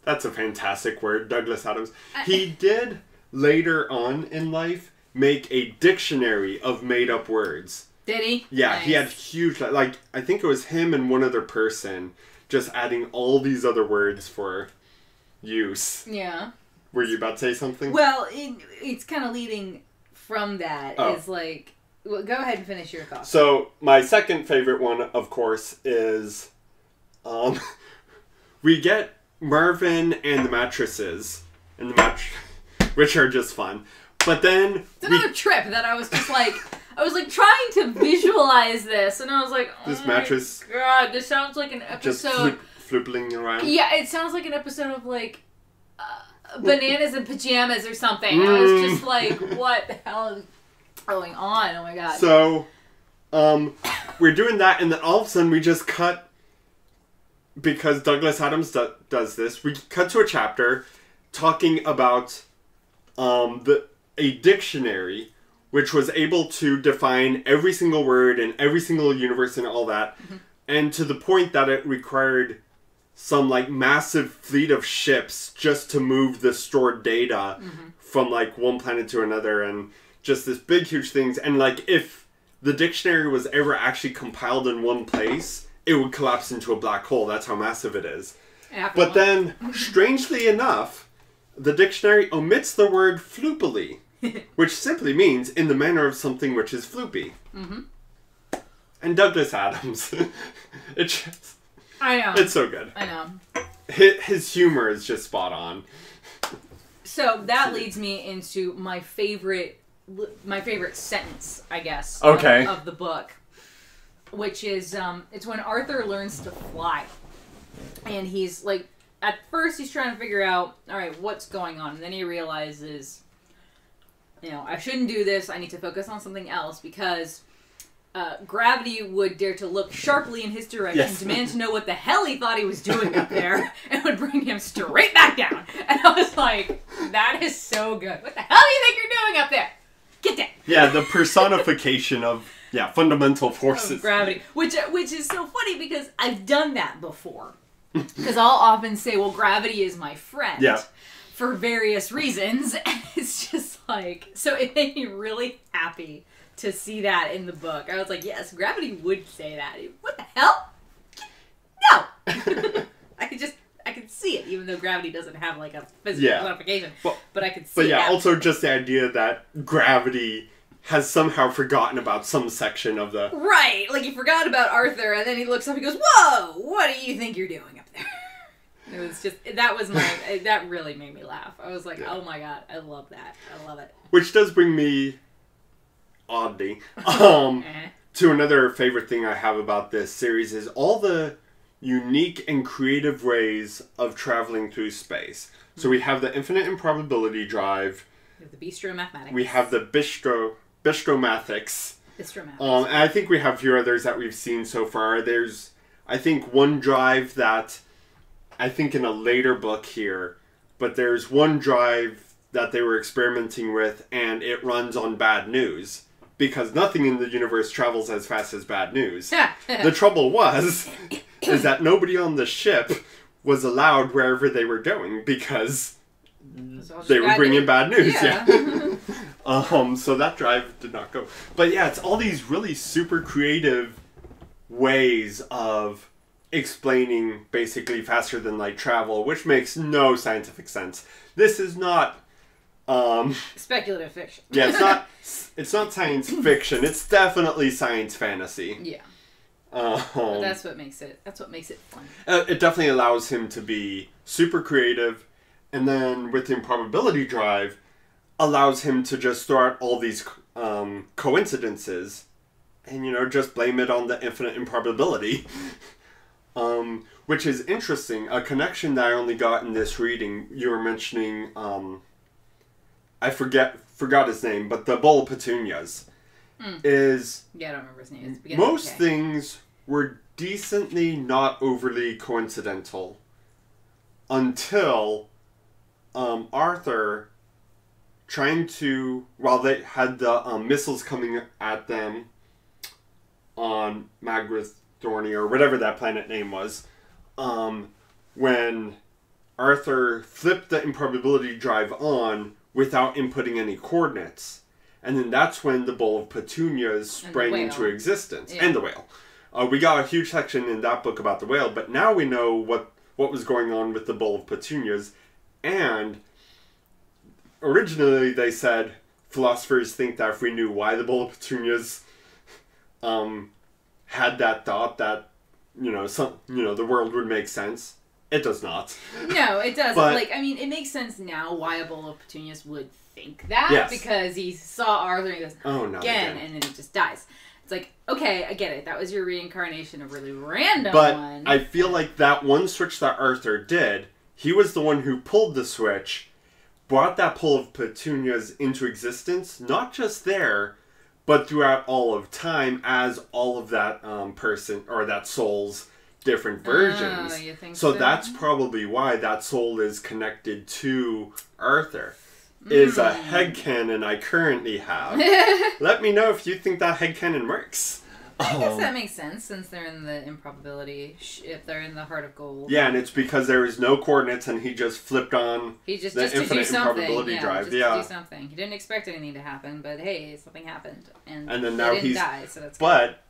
that's a fantastic word, Douglas Adams. He did, later on in life, make a dictionary of made-up words. Did he? Yeah, nice. He had huge, I think it was him and one other person just adding all these other words for use. Yeah. Were you about to say something? Well, it's kind of leading from that. Is like... Well, go ahead and finish your thoughts. So, my second favorite one, of course, is... we get Marvin and the mattresses. And the which are just fun. But then... It's another trip that I was just like... I was like trying to visualize this, and I was like, oh this mattress... my god, this sounds like an episode... Just floopling around. Yeah, it sounds like an episode of, like... Bananas in Pajamas or something. I was just like, what the hell is going on? Oh my god. So, we're doing that, and then all of a sudden we just cut, because Douglas Adams does this, we cut to a chapter talking about a dictionary which was able to define every single word in every single universe and all that. Mm-hmm. And to the point that it required some, like, massive fleet of ships just to move the stored data from, like, one planet to another. And just this big, huge things. And, like, if the dictionary was ever actually compiled in one place, it would collapse into a black hole. That's how massive it is. But then, strangely enough, the dictionary omits the word floopily, which simply means in the manner of something which is floopy. Mm-hmm. And Douglas Adams. I know. It's so good. I know. His humor is just spot on. So that leads me into my favorite sentence, I guess, of the book, which is it's when Arthur learns to fly, and he's like, at first he's trying to figure out, all right, what's going on, and then he realizes, I shouldn't do this. I need to focus on something else because gravity would dare to look sharply in his direction, demand to know what the hell he thought he was doing up there, and would bring him straight back down. And I was like, that is so good. What the hell do you think you're doing up there? Get down. Yeah, the personification of fundamental forces. Of gravity. Which is so funny because I've done that before. Because I'll often say, well, gravity is my friend. Yeah. For various reasons. And it's just like, so it made me really happy to see that in the book. I was like, yes, gravity would say that. What the hell? No! I can see it, even though gravity doesn't have like a physical quantification. But I could see it. But yeah, also just the idea that gravity has somehow forgotten about some section of the... Right! Like, he forgot about Arthur, and then he looks up and goes, whoa! What do you think you're doing up there? It was just... That really made me laugh. I was like, oh my god, I love that. I love it. Which does bring me... oddly, to another favorite thing I have about this series is all the unique and creative ways of traveling through space. So we have the infinite improbability drive. We have the bistro mathematics. We have the bistromathics. Bistromathics. And I think we have a few others that we've seen so far. There's, I think, one drive that, I think in a later book here, but there's one drive that they were experimenting with, and it runs on bad news. Because nothing in the universe travels as fast as bad news. The trouble is that nobody on the ship was allowed wherever they were going because they were bringing bad news. Yeah. So that drive did not go. But yeah, it's all these really super creative ways of explaining basically faster than light travel, which makes no scientific sense. This is not... speculative fiction. Yeah, it's not science fiction. It's definitely science fantasy. Yeah. But that's what makes it fun. It definitely allows him to be super creative, and then with the improbability drive, allows him to just throw out all these coincidences, and just blame it on the infinite improbability. Which is interesting. A connection that I only got in this reading. You were mentioning. I forgot his name, but the bowl of petunias is... Yeah, I don't remember his name. Most things were decently not overly coincidental until Arthur trying to... While they had the missiles coming at them on Magrath Thorny, or whatever that planet name was, when Arthur flipped the improbability drive on without inputting any coordinates. And then that's when the bowl of petunias sprang into existence. Yeah. And the whale. We got a huge section in that book about the whale, but now we know what was going on with the bowl of petunias. And originally they said philosophers think that if we knew why the bowl of petunias had that thought that, the world would make sense. It does not. No, it doesn't. But, it makes sense now why a bowl of petunias would think that. Yes. Because he saw Arthur and he goes, oh, no, again, and then he just dies. It's like, okay, I get it. That was your reincarnation of really random but one. I feel like that one switch that Arthur did, he was the one who pulled the switch, brought that bowl of petunias into existence, not just there, but throughout all of time as all of that person, or that soul's different versions. You think so that's probably why that soul is connected to Arthur. is a headcanon I currently have. Let me know if you think that headcanon works. I guess that makes sense, since they're in the improbability, if they're in the Heart of Gold. Yeah, and it's because there is no coordinates, and he just flipped on the infinite improbability drive. To do something. He didn't expect anything to happen, but hey, something happened. And then now didn't die, so that's good. But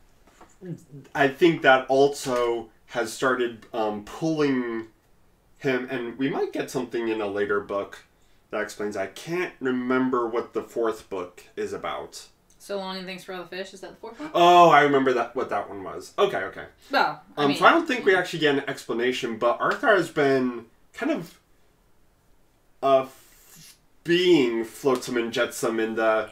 I think that also has started pulling him, and we might get something in a later book that explains. I can't remember what the fourth book is about. So Long and Thanks for All the Fish, is that the fourth one? Oh, I remember what that one was. Okay. Well, so I don't think we actually get an explanation, but Arthur has been kind of being flotsam and jetsam in the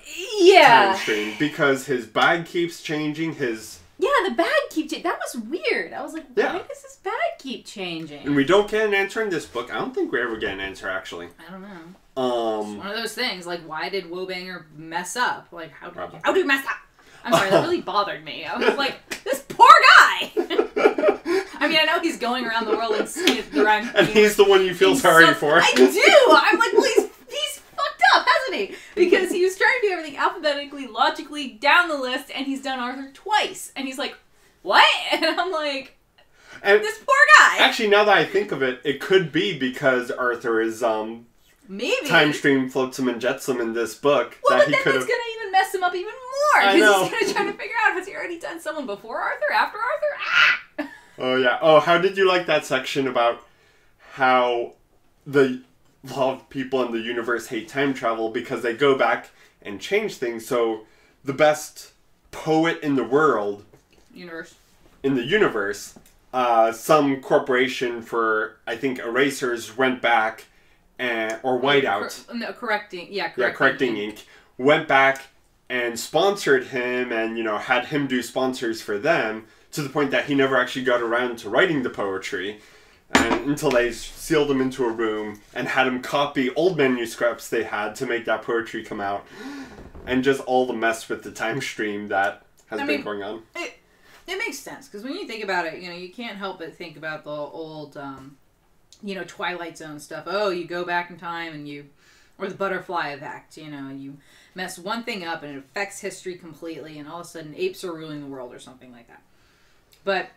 time stream, because his bag keeps changing, Yeah, the bag keeps changing. That was weird. I was like, why does this bag keep changing? And we don't get an answer in this book. I don't think we ever get an answer, actually. I don't know. It's one of those things, like, why did Wobanger mess up? Like, how did he mess up? I'm sorry, that really bothered me. I was like, this poor guy! I mean, I know he's going around the world and he's the one you feel sorry for. I do! I'm like, well, he's fucked up, hasn't he? Because he was trying to do everything alphabetically, logically, down the list, and he's done Arthur twice. And he's like, what? And I'm like, this poor guy! Actually, now that I think of it, it could be because Arthur is, maybe time stream flotsam and jetsam in this book. Well, but then that's going to even mess him up even more. Because he's going to try to figure out, has he already done someone before Arthur, after Arthur? Ah! Oh, yeah. Oh, how did you like that section about how a lot of people in the universe hate time travel because they go back and change things? So the best poet in the world... In the universe, some corporation for, I think, erasers went back... or whiteout. Correcting ink. Went back and sponsored him and, had him do sponsors for them, to the point that he never actually got around to writing the poetry, and until they sealed him into a room and had him copy old manuscripts they had to make that poetry come out, and just all the mess with the time stream that has been going on. It makes sense, because when you think about it, you can't help but think about the old... Twilight Zone stuff. Oh, you go back in time and or the butterfly effect, you mess one thing up and it affects history completely, and all of a sudden apes are ruling the world or something like that. But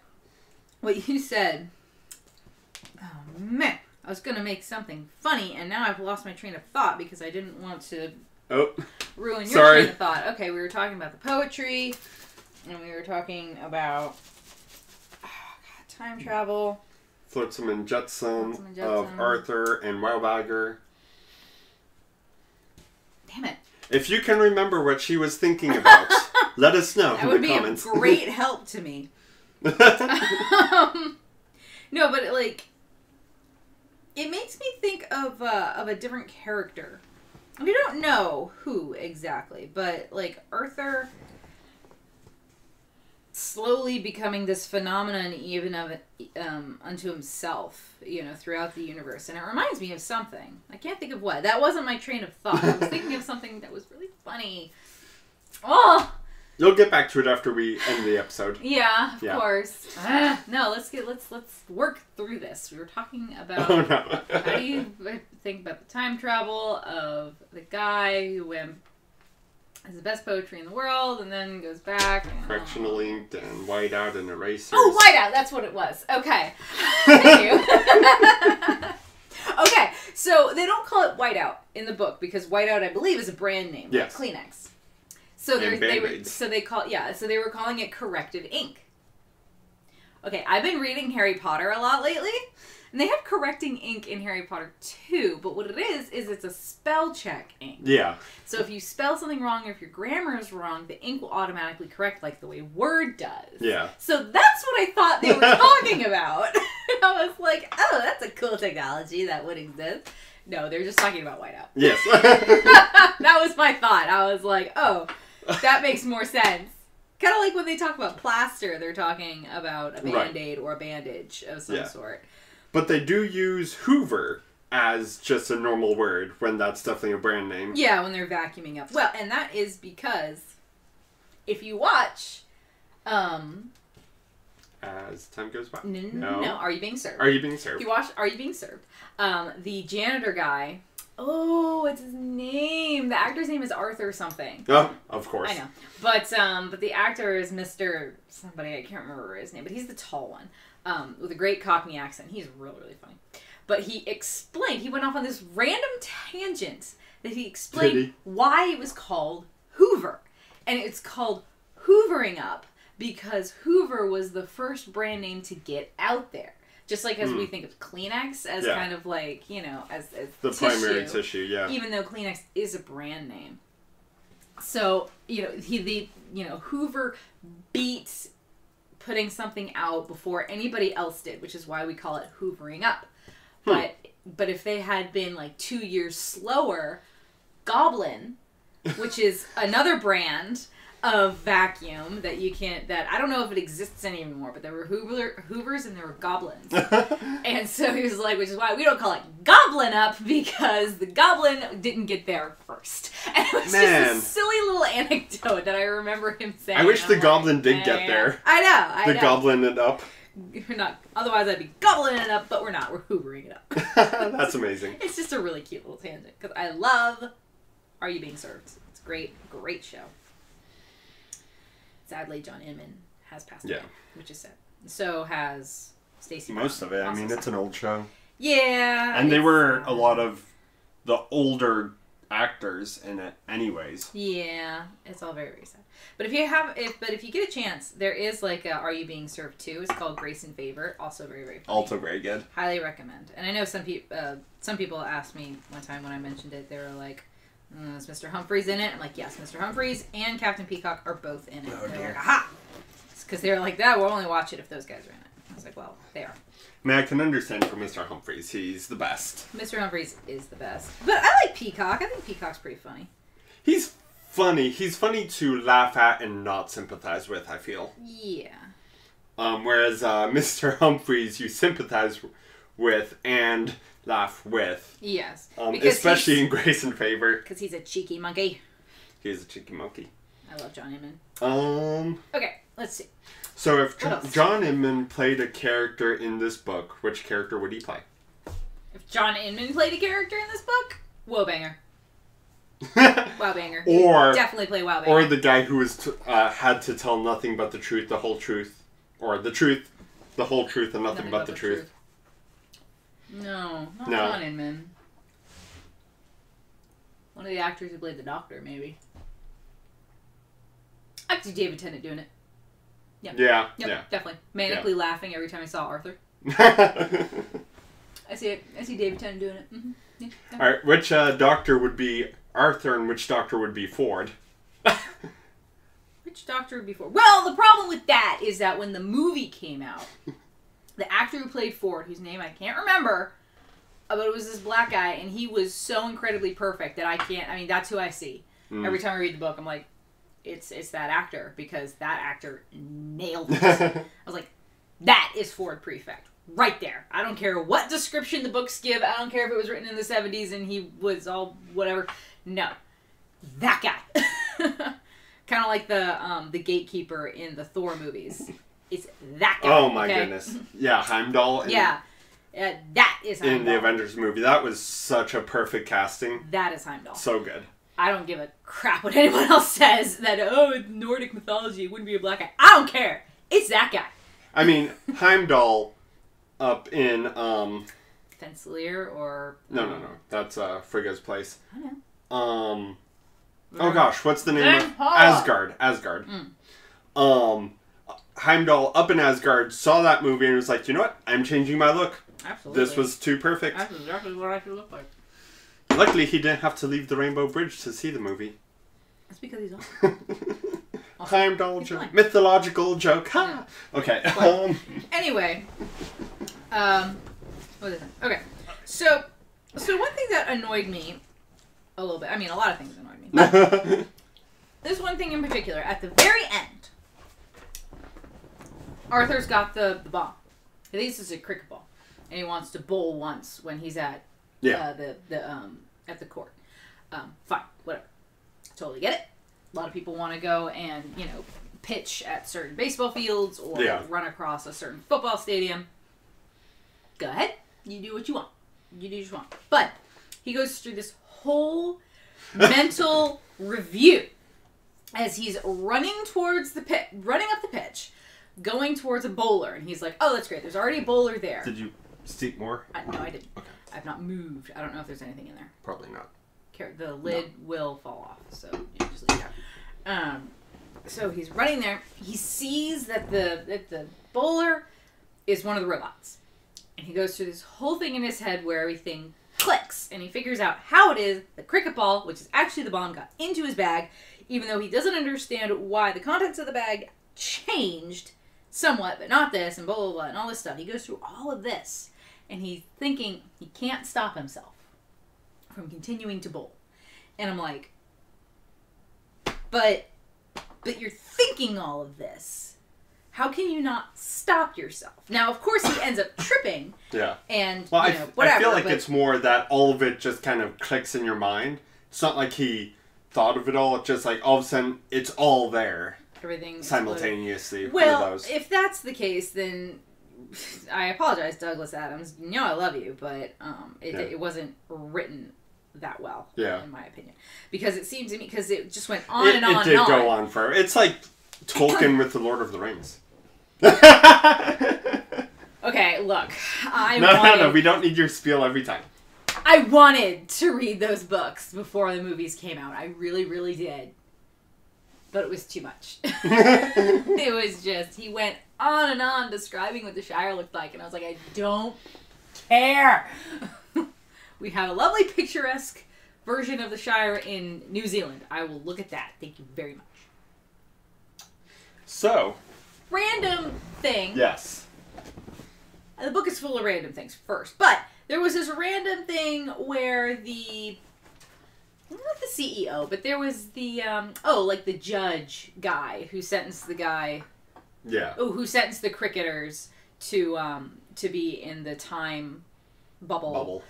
what you said, oh man, I was going to make something funny, and now I've lost my train of thought because I didn't want to ruin your train of thought. Okay, we were talking about the poetry, and we were talking about time travel. Flotsam and Jetsam of Arthur and Wildbagger. Damn it. If you can remember what she was thinking about, let us know in the comments. That would be a great help to me. No, but it makes me think of a different character. We don't know who exactly, but Arthur slowly becoming this phenomenon even of unto himself, throughout the universe. And it reminds me of something. I can't think of what. That wasn't my train of thought. I was thinking of something that was really funny. Oh! You'll get back to it after we end the episode. Yeah, of course. No, let's work through this. We were talking about how do you think about the time travel of the guy who went has the best poetry in the world, and then goes back. Correctional inked and whiteout and erasers. Oh, whiteout! That's what it was. Okay. Thank you. Okay, so they don't call it whiteout in the book because whiteout, I believe, is a brand name, like Kleenex. So they were calling it corrected ink. Okay, I've been reading Harry Potter a lot lately, and they have correcting ink in Harry Potter too, but what it is it's a spell check ink. Yeah. So if you spell something wrong or if your grammar is wrong, the ink will automatically correct like the way Word does. Yeah. So that's what I thought they were talking about. And I was like, oh, that's a cool technology that would exist. No, they're just talking about whiteout. Yes. That was my thought. I was like, oh, that makes more sense. Kind of like when they talk about plaster, they're talking about a Band-Aid or a bandage of some sort. But they do use Hoover as just a normal word when that's definitely a brand name. Yeah, when they're vacuuming up. Well, and that is because if you watch... As time goes by. No. Are You Being Served? Are You Being Served? If you watch Are You Being Served? The janitor guy Oh, what's his name? The actor's name is Arthur something. Oh, of course. I know. But the actor is Mr. somebody, I can't remember his name, but he's the tall one. With a great Cockney accent. He's really, really funny. But he went off on this random tangent that he explained why it was called Hoover. And it's called Hoovering Up because Hoover was the first brand name to get out there. Just like as we think of Kleenex as kind of like, you know, as the primary tissue, yeah. Even though Kleenex is a brand name. So, you know, Hoover beat putting something out before anybody else did, which is why we call it Hoovering Up. But if they had been like 2 years slower, Goblin, which is another brand of vacuum that I don't know if it exists anymore, but there were Hoovers and there were Goblins. And so he was like, which is why we don't call it Goblin Up, because the Goblin didn't get there first. And it was just a silly little anecdote that I remember him saying. I wish the Goblin did get there. I know. The Goblin it up. We're not. Otherwise, I'd be gobbling it up, but we're not. We're hoovering it up. That's amazing. It's just a really cute little tangent because I love Are You Being Served? It's a great, great show. Sadly, John Inman has passed away, which is sad. So has Stacey. Most of it. I mean, it's an old show. Yeah. And they were a lot of the older actors in it, anyways. Yeah, it's all very, very sad. But if you get a chance, there is like a Are You Being Served too? It's called Grace and Favor. Also very, very funny. Also very good. Highly recommend. And I know some people asked me one time when I mentioned it. They were like, "Is Mr. Humphreys in it?" I'm like, "Yes, Mr. Humphreys and Captain Peacock are both in it." Oh, they're like, "Aha!" Because they were like, "That we'll only watch it if those guys are in it." I was like, "Well, they are." I mean, I can understand for Mr. Humphreys. He's the best. Mr. Humphreys is the best. But I like Peacock. I think Peacock's pretty funny. He's funny. He's funny to laugh at and not sympathize with, I feel. Yeah. Whereas Mr. Humphreys, you sympathize with and laugh with. Yes. Especially in Grace and Favor. Because he's a cheeky monkey. He's a cheeky monkey. I love John Inman. Okay, let's see. So if John Inman played a character in this book, which character would he play? If John Inman played a character in this book? Wowbanger. Wowbanger. Or definitely play Wowbanger. Or the guy who was had to tell nothing but the truth, the whole truth. Or the truth, the whole truth, and nothing but the truth. No, not John Inman. One of the actors who played the Doctor, maybe. I could see David Tennant doing it. Yeah. Yep, definitely. Manically laughing every time I saw Arthur. I see it. I see David Tennant doing it. Mm-hmm. Yeah. Alright, which Doctor would be Arthur and which Doctor would be Ford? Which Doctor would be Ford? Well, the problem with that is that when the movie came out, the actor who played Ford, whose name I can't remember, but it was this black guy, and he was so incredibly perfect that that's who I see. Every time I read the book, I'm like, it's that actor, because that actor nailed it. I was like, that is Ford Prefect. Right there. I don't care what description the books give. I don't care if it was written in the 70s and he was all whatever. No. That guy. Kind of like the gatekeeper in the Thor movies. It's that guy. Oh my goodness. Yeah, Heimdall. That is Heimdall. In the Avengers movie. That was such a perfect casting. That is Heimdall. So good. I don't give a crap what anyone else says that, it's Nordic mythology, it wouldn't be a black guy. I don't care. It's that guy. I mean, Heimdall up in, Fensselier or... No. That's Frigga's place. I know. Oh gosh, what's the name of... Asgard. Heimdall up in Asgard saw that movie and was like, you know what? I'm changing my look. Absolutely. This was too perfect. That's exactly what I should look like. Luckily, he didn't have to leave the Rainbow Bridge to see the movie. That's because he's awesome. Heimdall joke. Mythological joke. Ha! Yeah. Okay. Anyway. What is it? Okay. So one thing that annoyed me a little bit. I mean, a lot of things annoyed me. But this one thing in particular. At the very end, Arthur's got the ball. He thinks it's a cricket ball. And he wants to bowl once when he's at at the court. Fine, whatever. Totally get it. A lot of people want to go and, pitch at certain baseball fields or run across a certain football stadium. Go ahead. You do what you want. You do what you want. But He goes through this whole mental review as he's running towards the pit, running up the pitch, going towards a bowler, and he's like, "Oh, that's great. There's already a bowler there." Did you steep more? No, I didn't. Okay. I've not moved. I don't know if there's anything in there. Probably not. The lid will fall off, so you just leave it out. So he's running there. He sees that the bowler is one of the robots, and he goes through this whole thing in his head where everything clicks, and he figures out how it is the cricket ball, which is actually the bomb, got into his bag, even though he doesn't understand why the contents of the bag changed somewhat, but not this, and blah, blah, blah, and all this stuff. He goes through all of this, and he's thinking he can't stop himself from continuing to bowl. And I'm like, but you're thinking all of this. How can you not stop yourself? Now, of course, he ends up tripping. Yeah. And, well, whatever. I feel like it's more that all of it just kind of clicks in your mind. It's not like he thought of it all. It's just like all of a sudden it's all there. Everything simultaneously. Well, if that's the case, then I apologize, Douglas Adams. You know I love you, but it wasn't written that well, in my opinion. Because it seemed to me, because it just went on and on and on. It did go on forever. It's like Tolkien with The Lord of the Rings. Okay, look. No, we don't need your spiel every time. I wanted to read those books before the movies came out. I really, really did. But it was too much. It was just, he went on and on describing what the Shire looked like, and I was like, I don't care. We have a lovely picturesque version of the Shire in New Zealand. I will look at that. Thank you very much. So. Random thing. Yes. The book is full of random things first. But there was this random thing where not the CEO, but there was the, like the judge guy who sentenced the guy. Yeah. Oh, who sentenced the cricketers to be in the time bubble.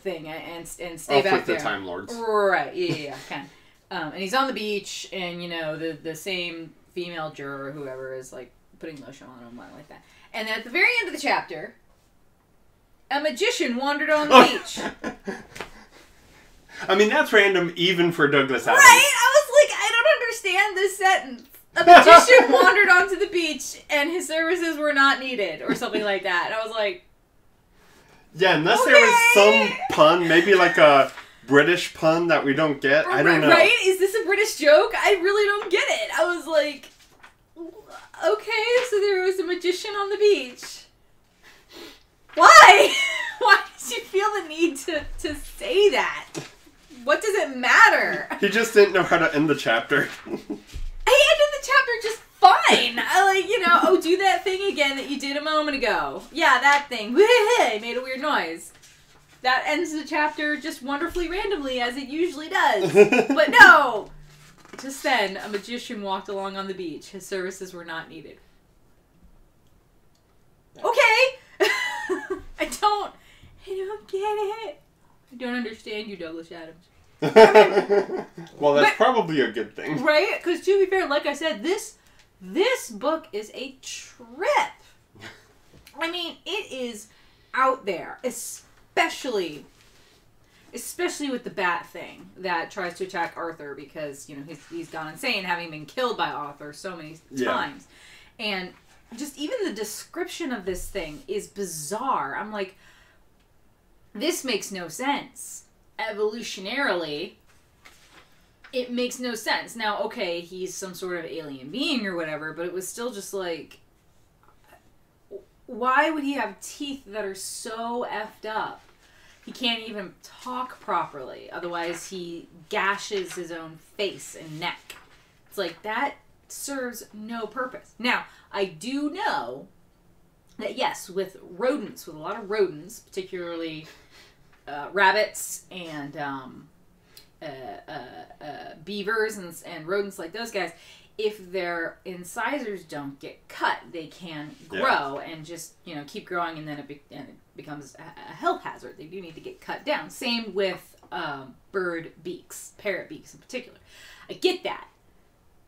Thing and stay back with there. The Time Lords. Right, yeah, kind of. And he's on the beach, and the same female juror, whoever, is like putting lotion on him, like that. And then at the very end of the chapter, a magician wandered on the beach. I mean, that's random even for Douglas Adams. Right? I was like, I don't understand this sentence. A magician wandered onto the beach, and his services were not needed, or something like that. And I was like, yeah, unless there was some pun, maybe like a British pun that we don't get. I don't know. Right? Is this a British joke? I really don't get it. I was like, okay, so there was a magician on the beach. Why? Why did you feel the need to say that? What does it matter? He just didn't know how to end the chapter. He ended the chapter just fine. Do that thing again that you did a moment ago. Yeah, that thing. Made a weird noise. That ends the chapter just wonderfully randomly, as it usually does. But no! Just then, a magician walked along on the beach. His services were not needed. Okay! I don't get it. I don't understand you, Douglas Adams. Well, that's probably a good thing. Right? Because to be fair, like I said, this book is a trip. I mean, it is out there, especially with the bat thing that tries to attack Arthur because, he's gone insane having been killed by Arthur so many times. And just even the description of this thing is bizarre. I'm like, this makes no sense. Evolutionarily, it makes no sense. Now, okay, he's some sort of alien being or whatever, but it was still just like, why would he have teeth that are so effed up? He can't even talk properly. Otherwise, he gashes his own face and neck. It's like, that serves no purpose. Now, I do know that, yes, with rodents, with a lot of rodents, particularly rabbits and beavers and rodents like those guys, if their incisors don't get cut, they can grow and just, keep growing, and then it becomes a health hazard. They do need to get cut down. Same with bird beaks, parrot beaks in particular. I get that.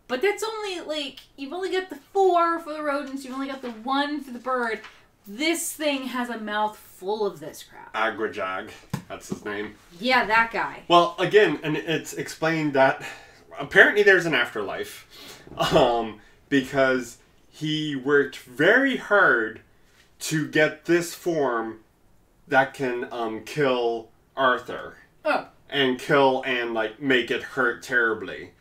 But that's only, you've only got the 4 for the rodents, you've only got the 1 for the bird. This thing has a mouth full of this crap. Agrajag, that's his name. Yeah, that guy. Well, again, and it's explained that apparently there's an afterlife, because he worked very hard to get this form that can kill Arthur. Oh. And kill and like make it hurt terribly.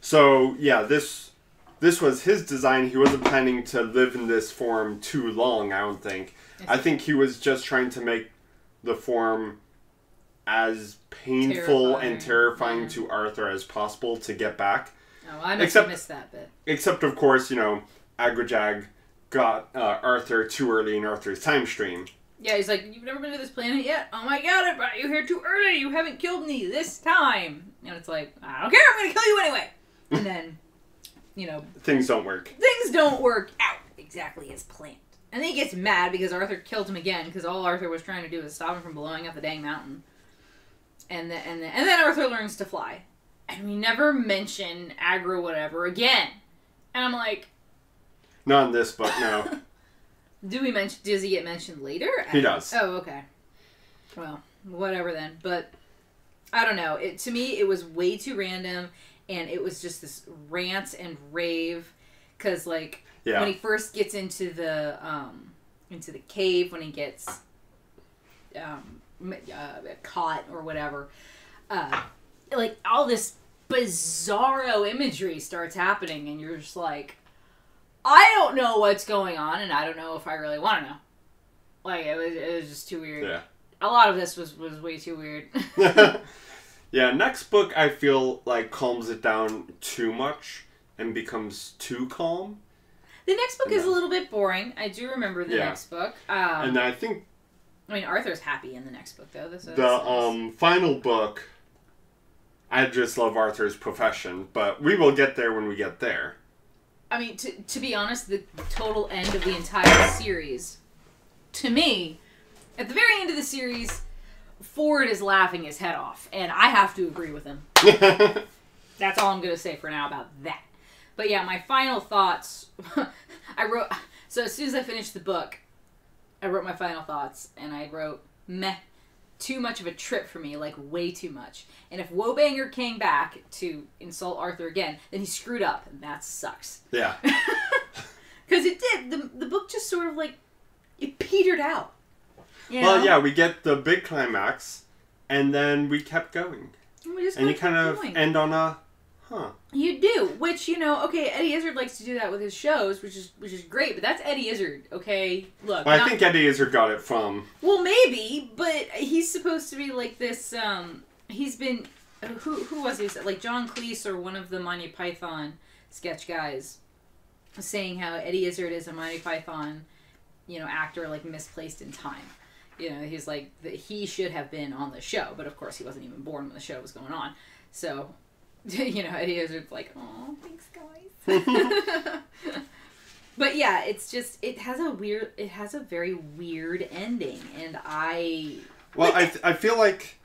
So yeah, this was his design. He wasn't planning to live in this form too long, I don't think. I think he was just trying to make the form as painful and terrifying to Arthur as possible to get back. Oh, I must have missed that bit. Except, of course, Agrajag got Arthur too early in Arthur's time stream. Yeah, he's like, you've never been to this planet yet? Oh my god, I brought you here too early! You haven't killed me this time! And it's like, I don't care, I'm gonna kill you anyway! And then, things don't work. Things don't work out exactly as planned. And then he gets mad because Arthur killed him again, because all Arthur was trying to do was stop him from blowing up the dang mountain. And then Arthur learns to fly. And we never mention aggro whatever again. And I'm like... Not in this book, no. Does he get mentioned later? He does. Oh, okay. Well, whatever then. But, I don't know. To me, it was way too random, and it was just this rant and rave. Because, when he first gets into the cave, when he gets caught or whatever, all this bizarro imagery starts happening, and you're just like... I don't know what's going on, and I don't know if I really want to know. It was just too weird. Yeah. A lot of this was way too weird. Yeah, next book I feel like calms it down too much and becomes too calm. The next book is a little bit boring. I do remember the next book. And I think... Arthur's happy in the next book, though. The final book, I just love Arthur's profession, but we will get there when we get there. To be honest, the total end of the entire series, to me, at the very end of the series, Ford is laughing his head off, and I have to agree with him. That's all I'm going to say for now about that. But yeah, my final thoughts, so as soon as I finished the book, I wrote my final thoughts, and I wrote, meh. Too much of a trip for me, way too much. And if Wobanger came back to insult Arthur again, then he screwed up, and that sucks. Yeah. Because it did. The book just sort of, it petered out. Well, yeah, we get the big climax, and then we kept going. And you kind of end on a, huh. You do, which, okay, Eddie Izzard likes to do that with his shows, which is great, but that's Eddie Izzard, okay? Look. Well, I think Eddie Izzard got it from... Well, maybe, but he's supposed to be this, he's been, who was he? John Cleese or one of the Monty Python sketch guys saying how Eddie Izzard is a Monty Python, actor, misplaced in time. He's that he should have been on the show, but of course he wasn't even born when the show was going on, so... Eddie Izzard's oh, thanks, guys. But yeah, it's just, it has a very weird ending, and Well, I feel like,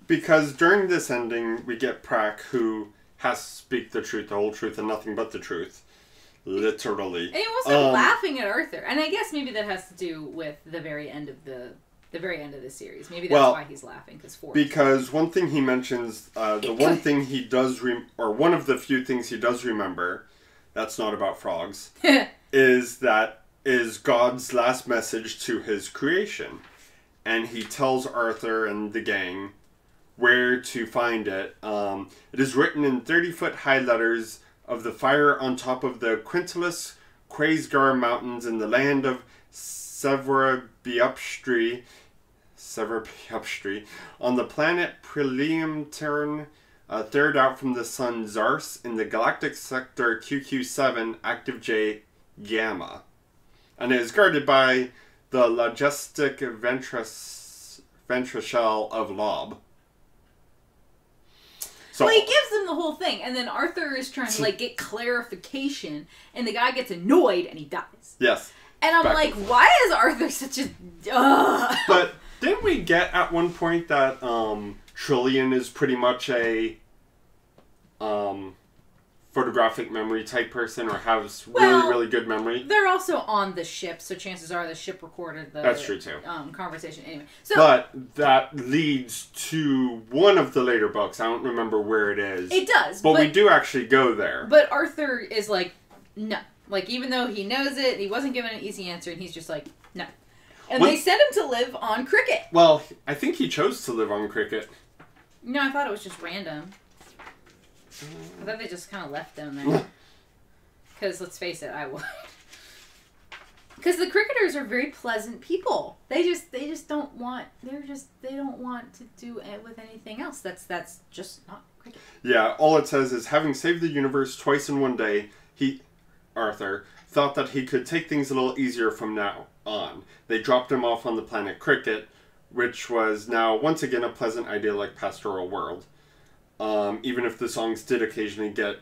because during this ending, we get Prak, who has to speak the truth, the whole truth, and nothing but the truth. Literally. And he wasn't laughing at Arthur, and I guess maybe that has to do with the very end of the series. Maybe that's why he's laughing, because one thing he mentions, one thing he does, or one of the few things he does remember, that's not about frogs, is God's last message to his creation. And he tells Arthur and the gang where to find it. It is written in 30-foot high letters of the fire on top of the Quintilis Quaisgar Mountains in the land of Severbiupstri, on the planet Prelium third out from the sun Zars in the galactic sector QQ7 active J Gamma. And it is guarded by the logistic ventrashell of Lob. So, he gives them the whole thing, and then Arthur is trying to get clarification, and the guy gets annoyed, and he dies. Yes. And I'm why is Arthur such a... But didn't we get at one point that Trillian is pretty much a photographic memory type person or has really, really good memory. They're also on the ship, so chances are the ship recorded the That's true too. Conversation anyway. So, but that leads to one of the later books. I don't remember where it is. It does. But we do actually go there. But Arthur is like, no. Like, even though he knows it, he wasn't given an easy answer, and he's just like, no. And they sent him to live on Cricket. Well, I think he chose to live on Cricket. No, I thought it was just random. I thought they just kind of left them there. Because, let's face it, I would. Because the cricketers are very pleasant people. They just don't want, they don't want to do it with anything else. That's just not cricket. Yeah, all it says is, having saved the universe twice in one day, Arthur, thought that he could take things a little easier from now on. They dropped him off on the planet Cricket, which was now once again a pleasant, idyllic pastoral world. Even if the songs did occasionally get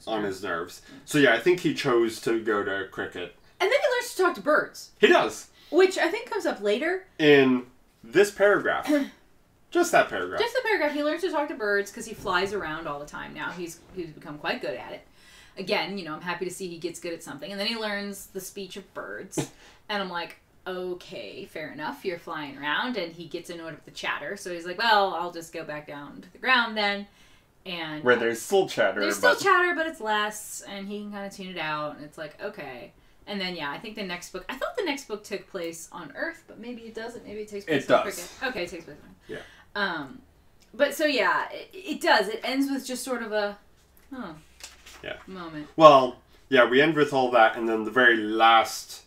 on his nerves. So yeah, I think he chose to go to Cricket. And then he learns to talk to birds. He does. Which I think comes up later. In this paragraph. Just that paragraph. Just the paragraph. He learns to talk to birds because he flies around all the time now. He's become quite good at it. Again, I'm happy to see he gets good at something. And then he learns the speech of birds. And I'm like, okay, fair enough. You're flying around. And he gets annoyed with the chatter. So he's like, well, I'll just go back down to the ground then. And where there's still chatter. There's still chatter, but it's less. And he can kind of tune it out. And it's like, okay. And then, yeah, I think the next book... I thought the next book took place on Earth, but maybe it doesn't. Maybe it takes place on Cricket. Okay, it takes place on Earth. Yeah. But so, yeah, it does. It ends with just sort of a... moment. Well, yeah, we end with all that, and then the very last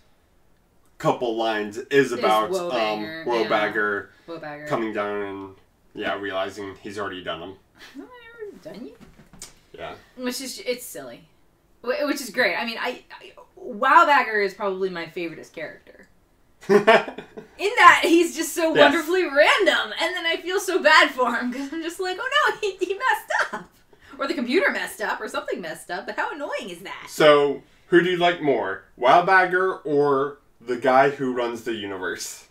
couple lines is about Woebagger coming down and, realizing he's already done them. No, I already done you? Yeah. It's silly. Which is great. I mean, Woebagger is probably my favoriteest character. In that, he's just so wonderfully random, and then I feel so bad for him, because I'm just like, oh no, he messed up. Or the computer messed up, or something messed up, but how annoying is that? So, who do you like more? Woebagger or the guy who runs the universe?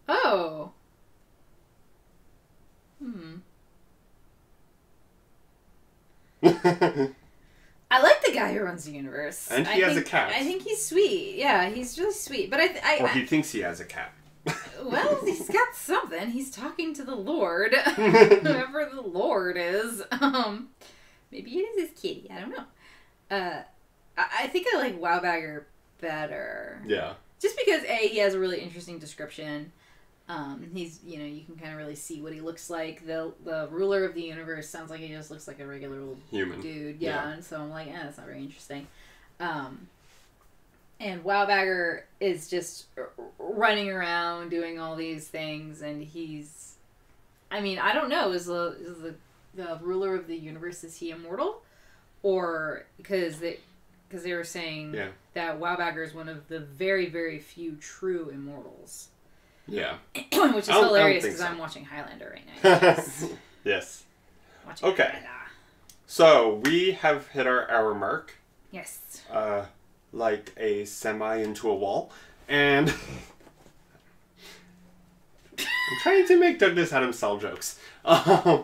Oh. I like the guy who runs the universe. And he has a cat. I think he's sweet. Yeah, he's really sweet. But or he thinks he has a cat. Well, he's got something. He's talking to the Lord. Whoever the Lord is. Maybe it is his kitty. I don't know. I think I like Woebagger better. Yeah. Just because, A, he has a really interesting description. He's, you can kind of really see what he looks like. The ruler of the universe sounds like he just looks like a regular old human dude. Yeah. And so I'm like, that's not very interesting. And Woebagger is just running around doing all these things, and he's... I mean, I don't know. Is the ruler of the universe, is he immortal? Or... Because they were saying that Woebagger is one of the very, very few true immortals. Yeah. Which is hilarious, because I'm watching Highlander right now. Yes. Watching Highlander. So, we have hit our hour mark. Yes. Like a semi into a wall. And I'm trying to make Douglas Adams style jokes. Yeah,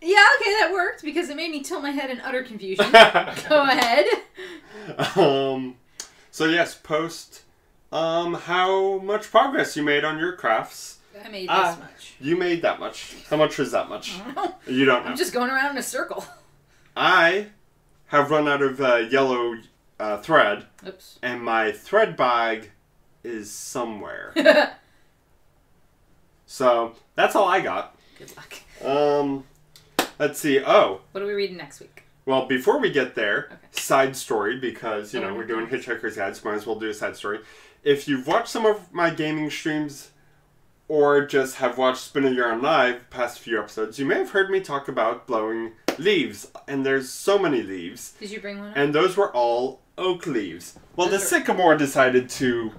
okay, that worked because it made me tilt my head in utter confusion. Go ahead. So yes, post how much progress you made on your crafts. I made this much. You made that much. How much was that much? I don't know. You don't know. I'm just going around in a circle. I have run out of yellow thread. Oops. And my thread bag is somewhere. So, that's all I got. Good luck. Let's see. Oh. What are we reading next week? Well, before we get there, side story, because, we're doing Hitchhiker's Guide, so might as well do a side story. If you've watched some of my gaming streams, or just have watched Spin a Yarn Live past few episodes, you may have heard me talk about blowing leaves. And there's so many leaves. Did you bring one up? And those were all oak leaves. Well, the sycamore decided to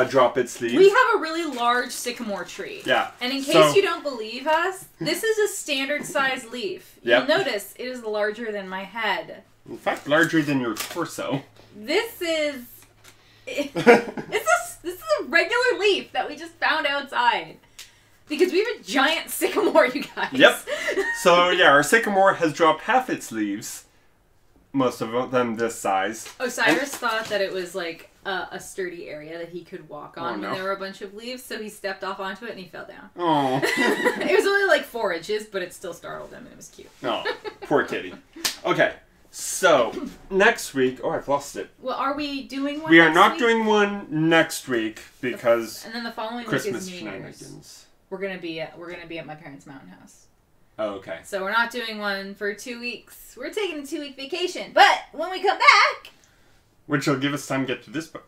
drop its leaves. We have a really large sycamore tree. Yeah. And in case you don't believe us, this is a standard size leaf. You'll notice it is larger than my head. In fact, larger than your torso. This is... this is a regular leaf that we just found outside. Because we have a giant sycamore, you guys. Yep. So, yeah, our sycamore has dropped half its leaves. most of them this size. Osiris thought that it was like a sturdy area that he could walk on Oh, no. when there were a bunch of leaves, so he stepped off onto it and he fell down. Oh. It was only like 4 inches, but it still startled him and it was cute. Oh, poor kitty. Okay, so next week... Oh, I've lost it. Well, are we doing one We are next not week? doing one next week because And then the following Christmas week is New Year's. shenanigans. We're gonna be at my parents' mountain house. Oh, okay. So we're not doing one for 2 weeks. We're taking a 2-week vacation. But when we come back, Which will give us time to get to this book.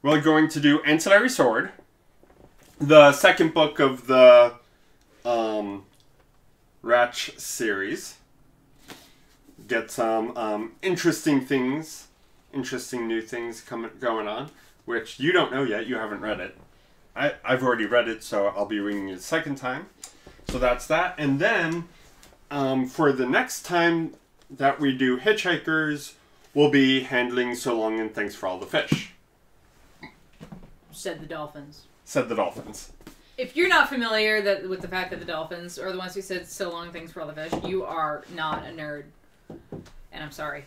We're going to do Ancillary Sword, the second book of the Ratch series. Get some interesting new things going on, which you don't know yet. You haven't read it. I've already read it, so I'll be reading it a second time. So that's that. And then for the next time that we do Hitchhikers, we'll be handling So Long and Thanks for All the Fish. said the dolphins. Said the dolphins. If you're not familiar with the fact that the dolphins are the ones who said so long things for all the fish, you are not a nerd. And I'm sorry.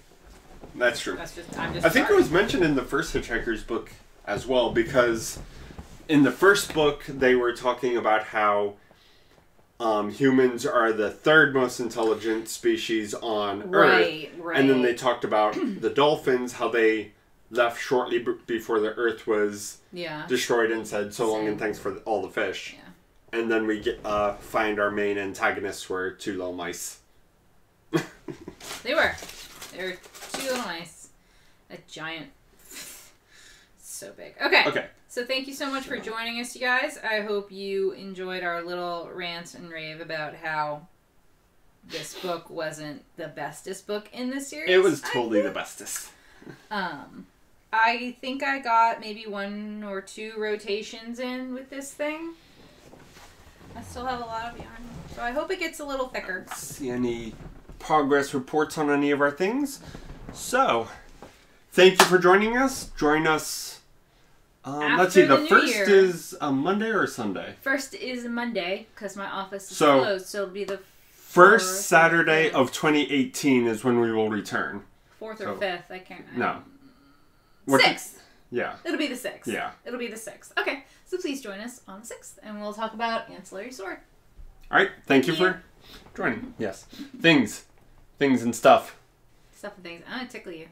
That's true. I'm just I think sorry. it was mentioned in the first Hitchhikers book as well, because in the first book they were talking about how humans are the third most intelligent species on Earth. Right. And then they talked about the dolphins, how they left shortly before the Earth was destroyed and said so long and thanks for all the fish. Yeah. And then we find our main antagonists were 2 little mice. They were 2 little mice. A giant. So big. Okay. So thank you so much for joining us, you guys. I hope you enjoyed our little rant and rave about how this book wasn't the bestest book in the series. It was totally the bestest. I think I got maybe 1 or 2 rotations in with this thing. I still have a lot of yarn, so I hope it gets a little thicker. See any progress reports on any of our things? So, thank you for joining us. Join us. Let's see. The first is a Monday or a Sunday. First is Monday because my office is So, closed, so it'll be the first Saturday of 2018 is when we will return. 4th or 5th. I can't. No. 6th. Yeah. It'll be the 6th. Yeah. It'll be the 6th. Okay, so please join us on the 6th, and we'll talk about Ancillary Sword. All right. Thank you for joining. Yes. Things and stuff. Stuff and things. I'm gonna tickle you.